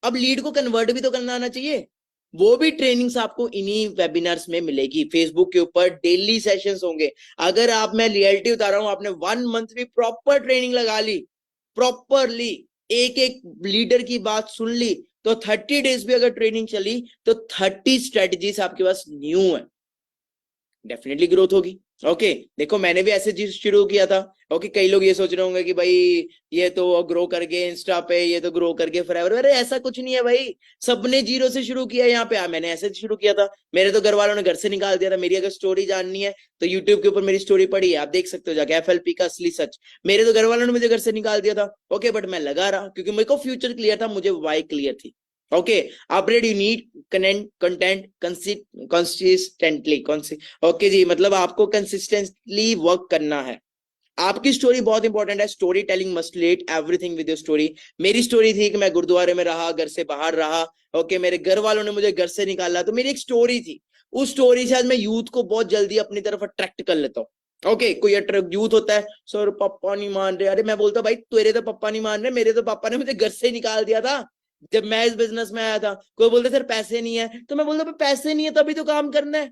अब लीड को कन्वर्ट भी तो करना आना चाहिए, वो भी ट्रेनिंग्स आपको इन्हीं वेबिनार्स में मिलेगी। फेसबुक के ऊपर डेली सेशंस होंगे, अगर आप, मैं रियलिटी बता रहा हूं, आपने 1 मंथ भी प्रॉपर ट्रेनिंग लगा ली, प्रॉपरली एक एक लीडर की बात सुन ली, तो 30 डेज भी अगर ट्रेनिंग चली तो 30 स्ट्रेटजीज आपके पास न्यू है, डेफिनेटली ग्रोथ होगी। ओके देखो मैंने भी ऐसे चीज शुरू किया था। ओके कई लोग ये सोच रहे होंगे कि भाई ये तो ग्रो करके इंस्टा पे, ये तो ग्रो करके फॉरएवर। अरे ऐसा कुछ नहीं है भाई, सबने जीरो से शुरू किया यहाँ पे। मैंने ऐसे शुरू किया था, मेरे तो घर वालों ने घर से निकाल दिया था। मेरी अगर स्टोरी जाननी है तो यूट्यूब के ऊपर मेरी स्टोरी पड़ी है, आप देख सकते हो जाके, FLP का असली सच। मेरे तो घर वालों ने मुझे घर से निकाल दिया था। ओके बट मैं लगा रहा क्योंकि मेरे को फ्यूचर क्लियर था, मुझे वाई क्लियर थी। Okay update you need content consistently. Okay जी, मतलब आपको कंसिस्टेंटली वर्क करना है। आपकी स्टोरी बहुत इंपॉर्टेंट है। Story telling must late everything with your story. मेरी स्टोरी थी कि मैं गुरुद्वारे में रहा, घर से बाहर रहा। ओके मेरे घर वालों ने मुझे घर से निकाला, तो मेरी एक स्टोरी थी। उस स्टोरी से आज मैं यूथ को बहुत जल्दी अपनी तरफ अट्रैक्ट कर लेता हूँ। ओके कोई यूथ होता है, सर पापा नहीं मान रहे। अरे मैं बोलता भाई तेरे तो पापा नहीं मान रहे, मेरे तो पापा ने मुझे घर से निकाल दिया था जब मैं इस बिजनेस में आया था। कोई बोलते सर पैसे नहीं है, तो मैं बोलता पैसे नहीं है तभी तो काम करना है।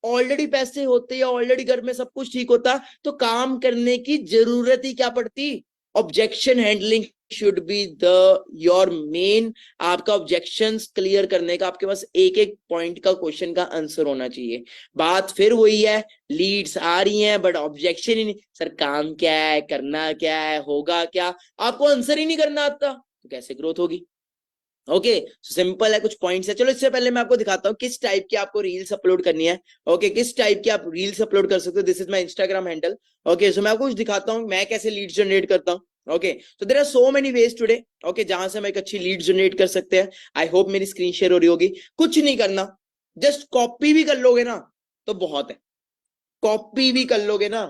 ऑलरेडी पैसे होते या ऑलरेडी घर में सब कुछ ठीक होता तो काम करने की जरूरत ही क्या पड़ती। Objection handling should be the your main. आपका ऑब्जेक्शंस क्लियर करने का आपके पास एक एक पॉइंट का क्वेश्चन का आंसर होना चाहिए। बात फिर वही है, लीड्स आ रही हैं बट ऑब्जेक्शन ही नहीं। सर काम क्या है, करना क्या है, होगा क्या, आपको आंसर ही नहीं करना आता तो कैसे ग्रोथ होगी। ओके सिंपल है, कुछ पॉइंट्स है। चलो इससे पहले मैं आपको दिखाता हूँ किस टाइप की आपको रील्स अपलोड करनी है। ओके किस टाइप की आप रील्स अपलोड कर सकते हो। This is my Instagram handle. Okay so मैं आपको कुछ दिखाता हूँ मैं कैसे लीड जनरेट करता हूँ। ओके तो there are so many ways today. Okay जहां से हम एक अच्छी लीड जनरेट कर सकते हैं। आई होप मेरी स्क्रीन शेयर हो रही होगी। कुछ नहीं करना, जस्ट कॉपी भी कर लोगे ना तो बहुत है। कॉपी भी कर लोगे ना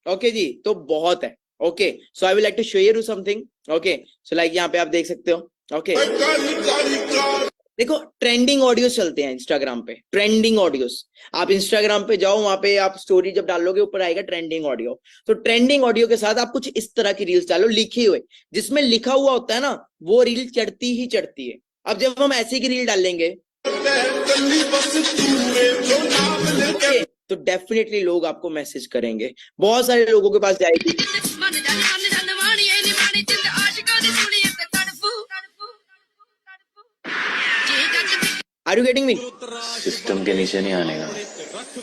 ओके जी तो बहुत है। Okay so I will like to show you something. Okay so like यहाँ पे आप देख सकते हो। ओके देखो ट्रेंडिंग ऑडियोस चलते हैं इंस्टाग्राम पे। ट्रेंडिंग ऑडियोस, आप इंस्टाग्राम पे जाओ, वहां पे आप स्टोरी जब डालोगे ऊपर आएगा ट्रेंडिंग ऑडियो। तो ट्रेंडिंग ऑडियो के साथ आप कुछ इस तरह की रील्स डालो लिखे हुए, जिसमें लिखा हुआ होता है ना वो रील चढ़ती ही चढ़ती है। अब जब हम ऐसे की रील डालेंगे तो डेफिनेटली लोग आपको मैसेज करेंगे, बहुत सारे लोगों के पास जाएगी। Are you getting me? System के नीचे नहीं आने का,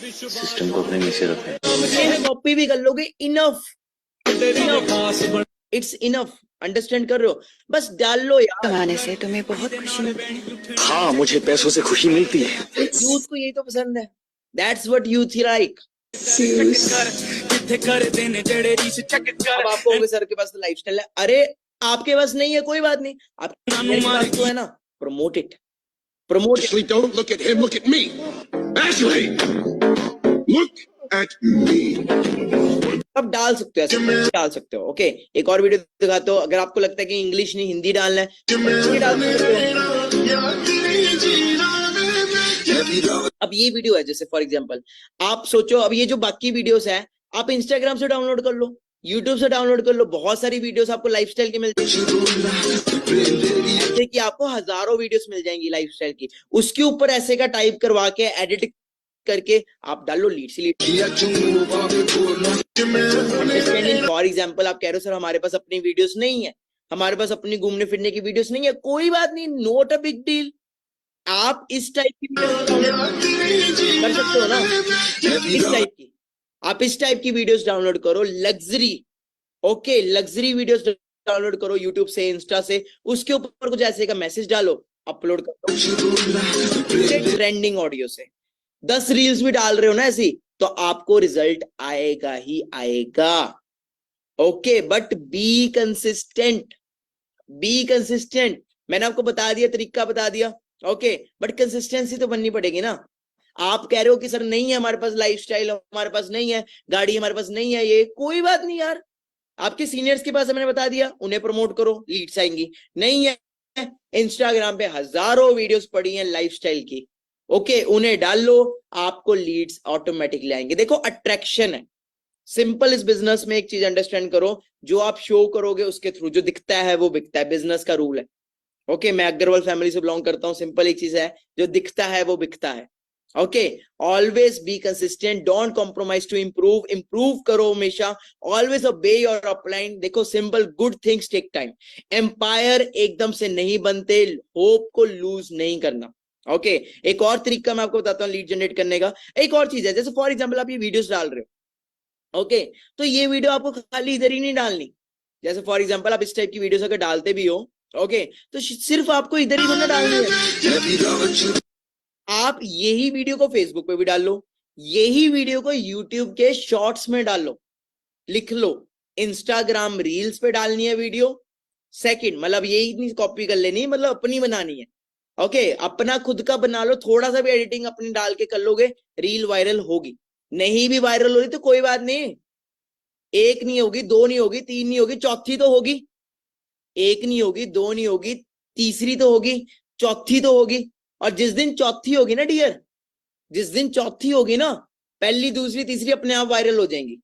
सिस्टम को अपने नीचे रखें। कॉपी भी कर लोगे, इनफ, इट्स इनफ। अंडरस्टैंड कर रहे हो? बस डाल लो यार। कमाने से तुम्हें बहुत खुशी मिलती है। हाँ मुझे पैसों से खुशी मिलती है। यूथ को यही तो पसंद है। That's what youth like. अब आपको होंगे सर के पास तो लाइफस्टाइल है। अरे आपके पास नहीं है कोई बात नहीं, आपके पास तो है ना, promote it, promote. Ashley, don't look at him, look at me. Ashley, look at me. अब डाल सकते हो, ऐसे डाल सकते हो। ओके एक और वीडियो दिखाते हो। अगर आपको लगता है कि इंग्लिश नहीं हिंदी डालना है तो डाल सकते हो। अब ये वीडियो है जैसे फॉर एग्जांपल, आप सोचो अब ये जो बाकी वीडियोस है आप इंस्टाग्राम से डाउनलोड कर लो, यूट्यूब से डाउनलोड कर लो। बहुत सारी वीडियोस आपको लाइफस्टाइल की मिलती है, ऐसे कि आपको हजारों वीडियोस मिल जाएंगी लाइफस्टाइल की। उसके ऊपर ऐसे का टाइप करवा के एडिट करके आप डालो लीड से लीड। फॉर एग्जाम्पल आप कह रहे हो सर हमारे पास अपनी वीडियोस नहीं है, हमारे पास अपनी घूमने फिरने की वीडियोस नहीं है। कोई बात नहीं, नोट अ बिग डील। आप इस टाइप की कर सकते हो ना, इस टाइप की आप इस टाइप की वीडियोस डाउनलोड करो, luxury. Okay luxury videos download करो यूट्यूब से, इंस्टा से, उसके ऊपर कुछ ऐसे का मैसेज डालो, अपलोड करो ट्रेंडिंग ऑडियो से। 10 रील्स भी डाल रहे हो ना ऐसी तो आपको रिजल्ट आएगा ही आएगा। Okay but be consistent, be consistent. मैंने आपको बता दिया, तरीका बता दिया। ओके बट कंसिस्टेंसी तो बननी पड़ेगी ना। आप कह रहे हो कि सर नहीं है हमारे पास लाइफस्टाइल, हमारे पास नहीं है गाड़ी, हमारे पास नहीं है ये, कोई बात नहीं यार। आपके सीनियर्स के पास मैंने बता दिया, उन्हें प्रमोट करो, लीड्स आएंगी। नहीं है इंस्टाग्राम पे हजारों वीडियोस पड़ी हैं लाइफस्टाइल की, ओके उन्हें डाल लो, आपको लीड्स ऑटोमेटिकली आएंगे। देखो अट्रैक्शन है। सिंपल इस बिजनेस में एक चीज अंडरस्टैंड करो, जो आप शो करोगे उसके थ्रू जो दिखता है वो बिकता है, बिजनेस का रूल है। ओके मैं अग्रवाल फैमिली से बिलोंग करता हूं। सिंपल एक चीज है, जो दिखता है वो बिकता है। Okay, always be consistent, don't compromise to improve करो हमेशा, ऑलवेज ओबे योर अपलाइन। देखो simple, good things take time, empire एकदम से नहीं बनते, होप को लूज नहीं करना। ओके, एक और तरीका मैं आपको बताता हूँ लीड जनरेट करने का। एक और चीज है, जैसे फॉर एग्जाम्पल आप ये वीडियोस डाल रहे हो, ओके, तो ये वीडियो आपको खाली इधर ही नहीं डालनी। जैसे फॉर एग्जाम्पल आप इस टाइप की वीडियोस अगर डालते भी हो, ओके, तो सिर्फ आपको इधर ही नहीं डालनी है, आप यही वीडियो को फेसबुक पे भी डाल लो, यही वीडियो को यूट्यूब के शॉर्ट्स में डाल लो, लिख लो इंस्टाग्राम रील्स पे डालनी है वीडियो। सेकंड, मतलब यही नहीं कॉपी कर लेनी, मतलब अपनी बनानी है। ओके, अपना खुद का बना लो, थोड़ा सा भी एडिटिंग अपनी डाल के कर लोगे, रील वायरल होगी। नहीं भी वायरल हो रही तो कोई बात नहीं, एक नहीं होगी, दो नहीं होगी, तीन नहीं होगी, चौथी तो होगी। एक नहीं होगी, दो नहीं होगी, तीसरी तो होगी, चौथी तो होगी। और जिस दिन चौथी होगी ना डियर, जिस दिन चौथी होगी ना, पहली दूसरी तीसरी अपने आप वायरल हो जाएंगी,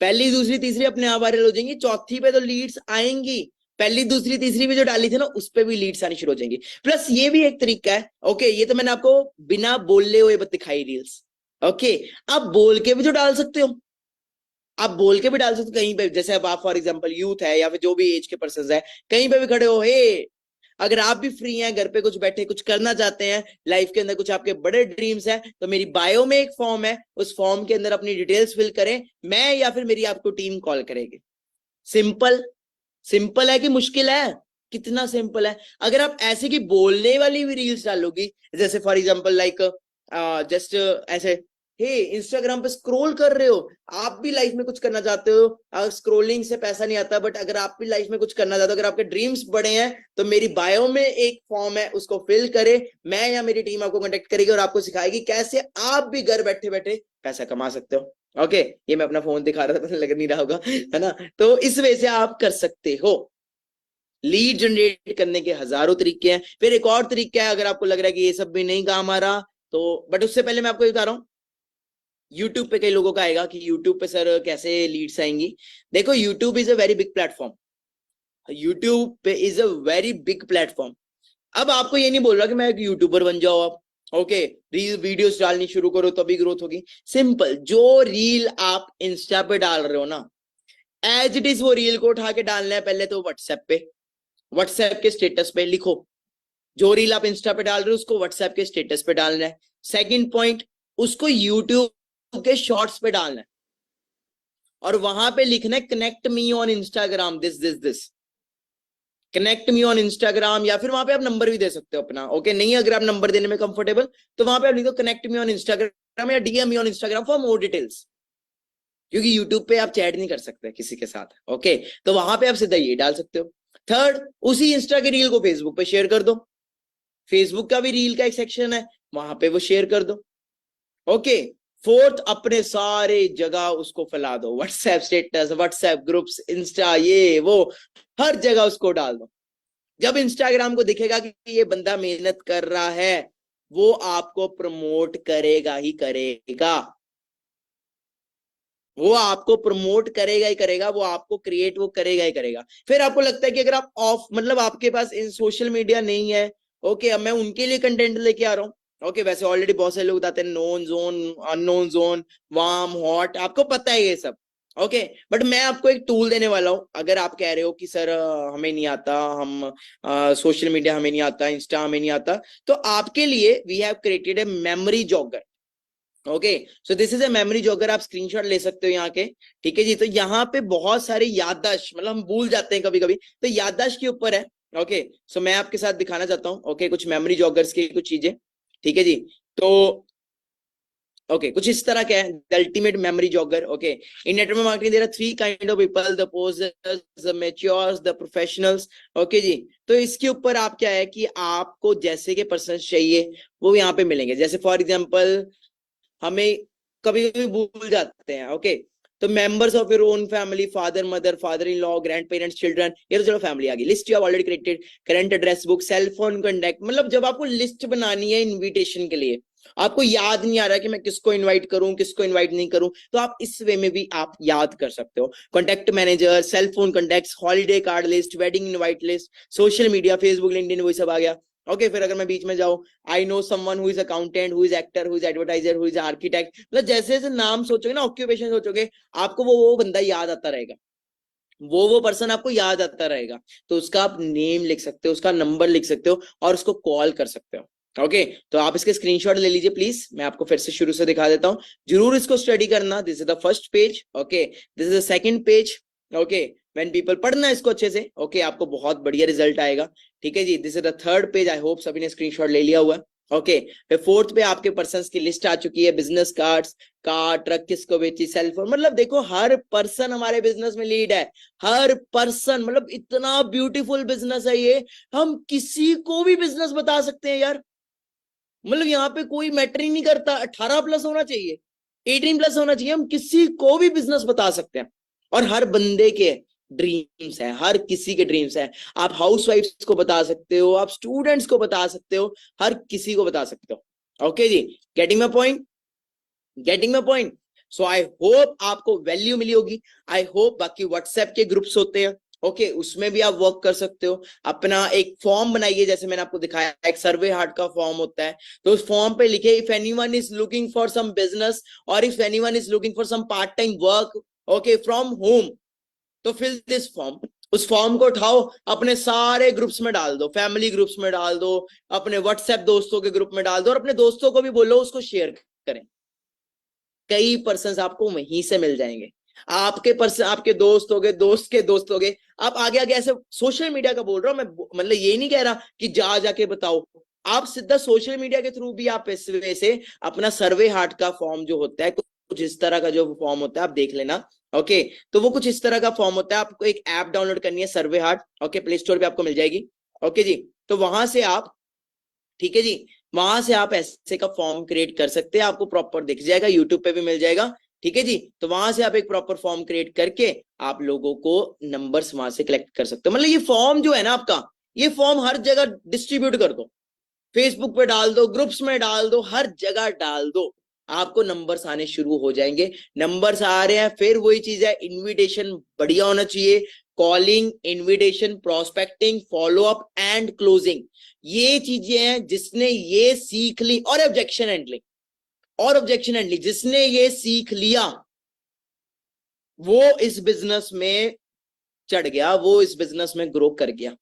पहली दूसरी तीसरी अपने आप वायरल हो जाएंगी, चौथी पे तो लीड्स आएंगी, पहली दूसरी तीसरी पे जो डाली थी ना उस पे भी लीड्स आनी शुरू हो जाएंगी। प्लस ये भी एक तरीका है, ओके, ये तो मैंने आपको बिना बोलने हुए दिखाई रील्स। ओके, आप बोल के भी तो डाल सकते हो, आप बोल के भी डाल सकते हो कहीं पे, जैसे अब आप फॉर एग्जांपल यूथ है या फिर जो भी एज के पर्सन है, कहीं पे भी खड़े हो, हे अगर आप भी फ्री हैं, घर पे कुछ बैठे कुछ करना चाहते हैं, लाइफ के अंदर कुछ आपके बड़े ड्रीम्स हैं, तो मेरी बायो में एक फॉर्म है, उस फॉर्म के अंदर अपनी डिटेल्स फिल करें, मैं या फिर मेरी आपको टीम कॉल करेगी। सिंपल, सिंपल है कि मुश्किल है? कितना सिंपल है। अगर आप ऐसे की बोलने वाली भी रील्स डालोगी, जैसे फॉर एग्जांपल लाइक जस्ट ऐसे, हे इंस्टाग्राम पे स्क्रॉल कर रहे हो, आप भी लाइफ में कुछ करना चाहते हो, स्क्रॉलिंग से पैसा नहीं आता, बट अगर आप भी लाइफ में कुछ करना चाहते हो, अगर आपके ड्रीम्स बड़े हैं, तो मेरी बायो में एक फॉर्म है, उसको फिल करे, मैं या मेरी टीम आपको कांटेक्ट करेगी और आपको सिखाएगी कैसे आप भी घर बैठे बैठे पैसा कमा सकते हो। ओके, ये मैं अपना फोन दिखा रहा था, लग नहीं रहा होगा, है ना? तो इस वजह से आप कर सकते हो। लीड जनरेट करने के हजारों तरीके हैं। फिर एक और तरीका है, अगर आपको लग रहा है कि ये सब भी नहीं काम आ रहा, तो बट उससे पहले मैं आपको बता रहा हूँ, यूट्यूब पे कई लोगों का आएगा कि यूट्यूब पे सर कैसे लीड्स आएंगी। देखो YouTube is a very big platform, YouTube पे is a very big platform. अब आपको ये नहीं बोल रहा कि मैं एक यूट्यूबर बन जाओ आप, ओके, रील वीडियोस डालनी शुरू करो तभी ग्रोथ होगी। सिंपल, जो रील आप इंस्टा पे डाल रहे हो ना, एज इट इज वो रील को उठा के डालना है पहले तो व्हाट्सएप पे, व्हाट्सएप के स्टेटस पे लिखो, जो रील आप इंस्टा पे डाल रहे हो उसको व्हाट्सएप के स्टेटस पे डालना है। सेकंड पॉइंट, उसको यूट्यूब के शॉर्ट्स पे डालना है और वहां पे लिखना है connect me on Instagram this, connect me on Instagram, या फिर वहां पे आप नंबर भी दे सकते हो अपना, ओके, नहीं अगर आप नंबर देने में कंफर्टेबल तो वहां पे आप लिखो कनेक्ट मी ऑन इंस्टाग्राम या DM me on Instagram for more details, क्योंकि यूट्यूब पे आप चैट नहीं कर सकते किसी के साथ, ओके, तो वहां पे आप सीधा ये डाल सकते हो। थर्ड, उसी इंस्टा के रील को फेसबुक पे शेयर कर दो, फेसबुक का भी रील का एक सेक्शन है, वहां पे वो शेयर कर दो, ओके। फोर्थ, अपने सारे जगह उसको फैला दो, WhatsApp status, WhatsApp groups, Insta, ये वो, हर जगह उसको डाल दो। जब इंस्टाग्राम को दिखेगा कि ये बंदा मेहनत कर रहा है, वो आपको प्रमोट करेगा ही करेगा, वो आपको प्रमोट करेगा ही करेगा, वो आपको क्रिएट वो करेगा ही करेगा। फिर आपको लगता है कि अगर आप ऑफ मतलब आपके पास सोशल मीडिया नहीं है, ओके, अब मैं उनके लिए कंटेंट लेके आ रहा हूँ, ओके, वैसे ऑलरेडी बहुत सारे लोग बताते हैं known zone, unknown zone, warm, hot, आपको पता है ये सब, ओके, बट मैं आपको एक टूल देने वाला हूं। अगर आप कह रहे हो कि सर हमें नहीं आता, हम सोशल मीडिया हमें नहीं आता, इंस्टा हमें नहीं आता, तो आपके लिए we have created a memory jogger, okay, so this is a memory jogger, आप स्क्रीनशॉट ले सकते हो यहाँ के, ठीक है जी। तो यहाँ पे बहुत सारे याददाश्त, मतलब हम भूल जाते हैं कभी कभी, तो याददाश्त के ऊपर है, ओके, सो मैं आपके साथ दिखाना चाहता हूँ, ओके, कुछ मेमोरी जॉगर्स की कुछ चीजें, ठीक है जी। तो ओके, कुछ इस तरह क्या है, the ultimate memory jogger, okay. In network marketing there are three kind of people, the posers, the matures, the professionals, okay जी। तो इसके ऊपर आप क्या है कि आपको जैसे के पर्सन चाहिए वो यहाँ पे मिलेंगे। जैसे फॉर एग्जांपल हमें कभी कभी भूल जाते हैं, ओके, तो members of your own family, father mother, father in law, grandparents, children, ये तो चलो फैमिली आ गई। List you have already created, current address book, cell phone contact, मतलब जब आपको लिस्ट बनानी है इनविटेशन के लिए, आपको याद नहीं आ रहा कि मैं किसको इनवाइट करूं किसको इनवाइट नहीं करूं, तो आप इस वे में भी आप याद कर सकते हो। Contact manager, cell phone contacts, holiday card list, wedding invite list, social media, Facebook, LinkedIn, वही सब आ गया। ओके फिर अगर मैं बीच में जाऊं, I know someone who is accountant, who is actor, who is advertiser, who is architect, मतलब जैसे जैसे नाम सोचोगे ना, ऑक्यूपेशन सोचोगे, आपको वो बंदा याद आता रहेगा, वो पर्सन आपको याद आता रहेगा। तो उसका आप नेम लिख सकते हो, उसका नंबर लिख सकते हो और उसको कॉल कर सकते हो। ओके तो आप इसके स्क्रीनशॉट ले लीजिए प्लीज, मैं आपको फिर से शुरू से दिखा देता हूं, जरूर इसको स्टडी करना। This is the first page, okay this is the second page, okay when people पढ़ना इसको अच्छे से, ओके आपको बहुत बढ़िया रिजल्ट आएगा। ठीक है जी, this is the third page, I hope सभी ने स्क्रीनशॉट ले लिया हुआ है। ओके फिर फोर्थ पे आपके पर्संस की लिस्ट आ चुकी है, बिजनेस कार्ड्स, कार, ट्रक किसको बेची, सेल फोन, मतलब देखो हर पर्सन हमारे बिजनेस में लीड है, हर पर्सन, मतलब इतना ब्यूटीफुल बिजनेस है ये, हम किसी को भी बिजनेस बता सकते हैं यार, मतलब यहाँ पे कोई मैटर ही नहीं करता, 18 प्लस होना चाहिए, 18 प्लस होना चाहिए, हम किसी को भी बिजनेस बता सकते हैं। और हर बंदे के ड्रीम्स है, हर किसी के ड्रीम्स है, आप हाउस वाइफ्स को बता सकते हो, आप स्टूडेंट्स को बता सकते हो, हर किसी को बता सकते हो। ओके जी, getting my point, getting my point. So I hope आपको वैल्यू मिली होगी, आई होप। बाकी व्हाट्सएप के ग्रुप्स होते हैं, ओके उसमें भी आप वर्क कर सकते हो, अपना एक फॉर्म बनाइए, जैसे मैंने आपको दिखाया एक सर्वे हार्ट का फॉर्म होता है, तो उस फॉर्म पे लिखे if anyone is looking for some business और if anyone is looking for some part time work, okay from home, तो फिल दिस फॉर्म। उस फॉर्म को उठाओ, अपने सारे ग्रुप्स में डाल दो, फैमिली ग्रुप्स में डाल दो, अपने व्हाट्सएप दोस्तों के ग्रुप में डाल दो और अपने दोस्तों को भी बोलो उसको शेयर करें। कई पर्सन आपको वहीं से मिल जाएंगे, आपके पर्सन, आपके दोस्त हो गए, दोस्त के दोस्त हो गए, आप आगे आगे ऐसे सोशल मीडिया का बोल रहा हूं मैं, मतलब ये नहीं कह रहा कि जाके बताओ, आप सीधा सोशल मीडिया के थ्रू भी आप इस वे से अपना सर्वे हार्ट का फॉर्म जो होता है, कुछ इस तरह का जो फॉर्म होता है आप देख लेना। ओके तो वो कुछ इस तरह का फॉर्म होता है, आपको एक ऐप डाउनलोड करनी है survey heart, okay play store पे आपको मिल जाएगी। ओके जी, तो वहां से आप, ठीक है जी, वहां से आप ऐसे का फॉर्म क्रिएट कर सकते हैं, आपको प्रॉपर दिख जाएगा, यूट्यूब पे भी मिल जाएगा। ठीक है जी, तो वहां से आप एक प्रॉपर फॉर्म क्रिएट करके आप लोगों को नंबर्स वहां से कलेक्ट कर सकते हो। मतलब ये फॉर्म जो है ना आपका, ये फॉर्म हर जगह डिस्ट्रीब्यूट कर दो, फेसबुक पे डाल दो, ग्रुप्स में डाल दो, हर जगह डाल दो, आपको नंबर्स आने शुरू हो जाएंगे। नंबर्स आ रहे हैं, फिर वही चीज है, इनविटेशन बढ़िया होना चाहिए, calling, invitation, prospecting, follow up and closing, ये चीजें हैं जिसने ये सीख ली, और ऑब्जेक्शन हैंडलिंग, और ऑब्जेक्शन हैंडलिंग जिसने ये सीख लिया वो इस बिजनेस में चढ़ गया, वो इस बिजनेस में ग्रो कर गया,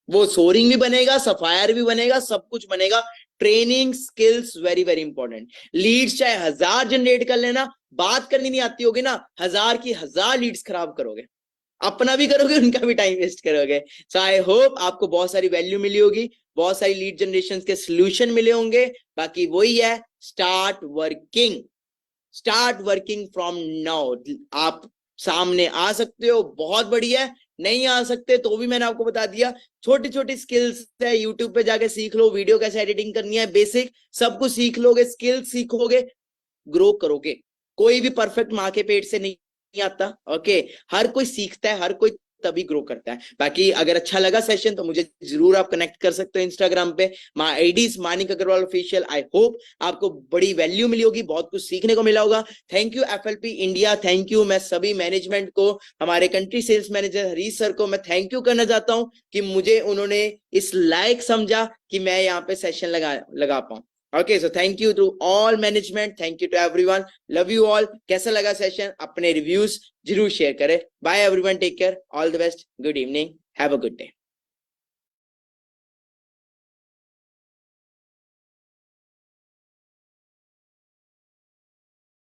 वो सोरिंग भी बनेगा, सफायर भी बनेगा, सब कुछ बनेगा। Training skills very very important. Leads चाहे 1000 जनरेट कर लेना, बात करनी नहीं आती होगी ना, 1000 की 1000 लीड्स खराब करोगे, अपना भी करोगे, उनका भी टाइम वेस्ट करोगे। सो आई होप आपको बहुत सारी वैल्यू मिली होगी, बहुत सारी लीड जनरेशन के सोल्यूशन मिले होंगे। बाकी वही है, start working, start working from now. आप सामने आ सकते हो, बहुत बढ़िया है, नहीं आ सकते तो भी मैंने आपको बता दिया, छोटी छोटी स्किल्स है, यूट्यूब पे जाके सीख लो, वीडियो कैसे एडिटिंग करनी है, बेसिक सब कुछ सीख लोगे, स्किल्स सीखोगे, ग्रो करोगे। कोई भी परफेक्ट माँ के पेट से नहीं आता, ओके हर कोई सीखता है, हर कोई तभी ग्रो करता है। बाकी अगर अच्छा लगा सेशन तो मुझे जरूर आप कनेक्ट कर सकते हो इंस्टाग्राम पे, my ID is Manik Agarwal official. I hope आपको बड़ी वैल्यू मिली होगी, बहुत कुछ सीखने को मिला होगा। Thank you FLP India, thank you. मैं सभी मैनेजमेंट को, हमारे country sales manager Harish sir को मैं थैंक यू करना चाहता हूं कि मुझे उन्होंने इस लायक समझा कि मैं यहाँ पे सेशन लगा पाऊं। Okay so thank you to all management, thank you to everyone, love you all. कैसा लगा सेशन, अपने रिव्यूज जरूर शेयर करें। Bye everyone, take care, all the best, good evening, have a good day.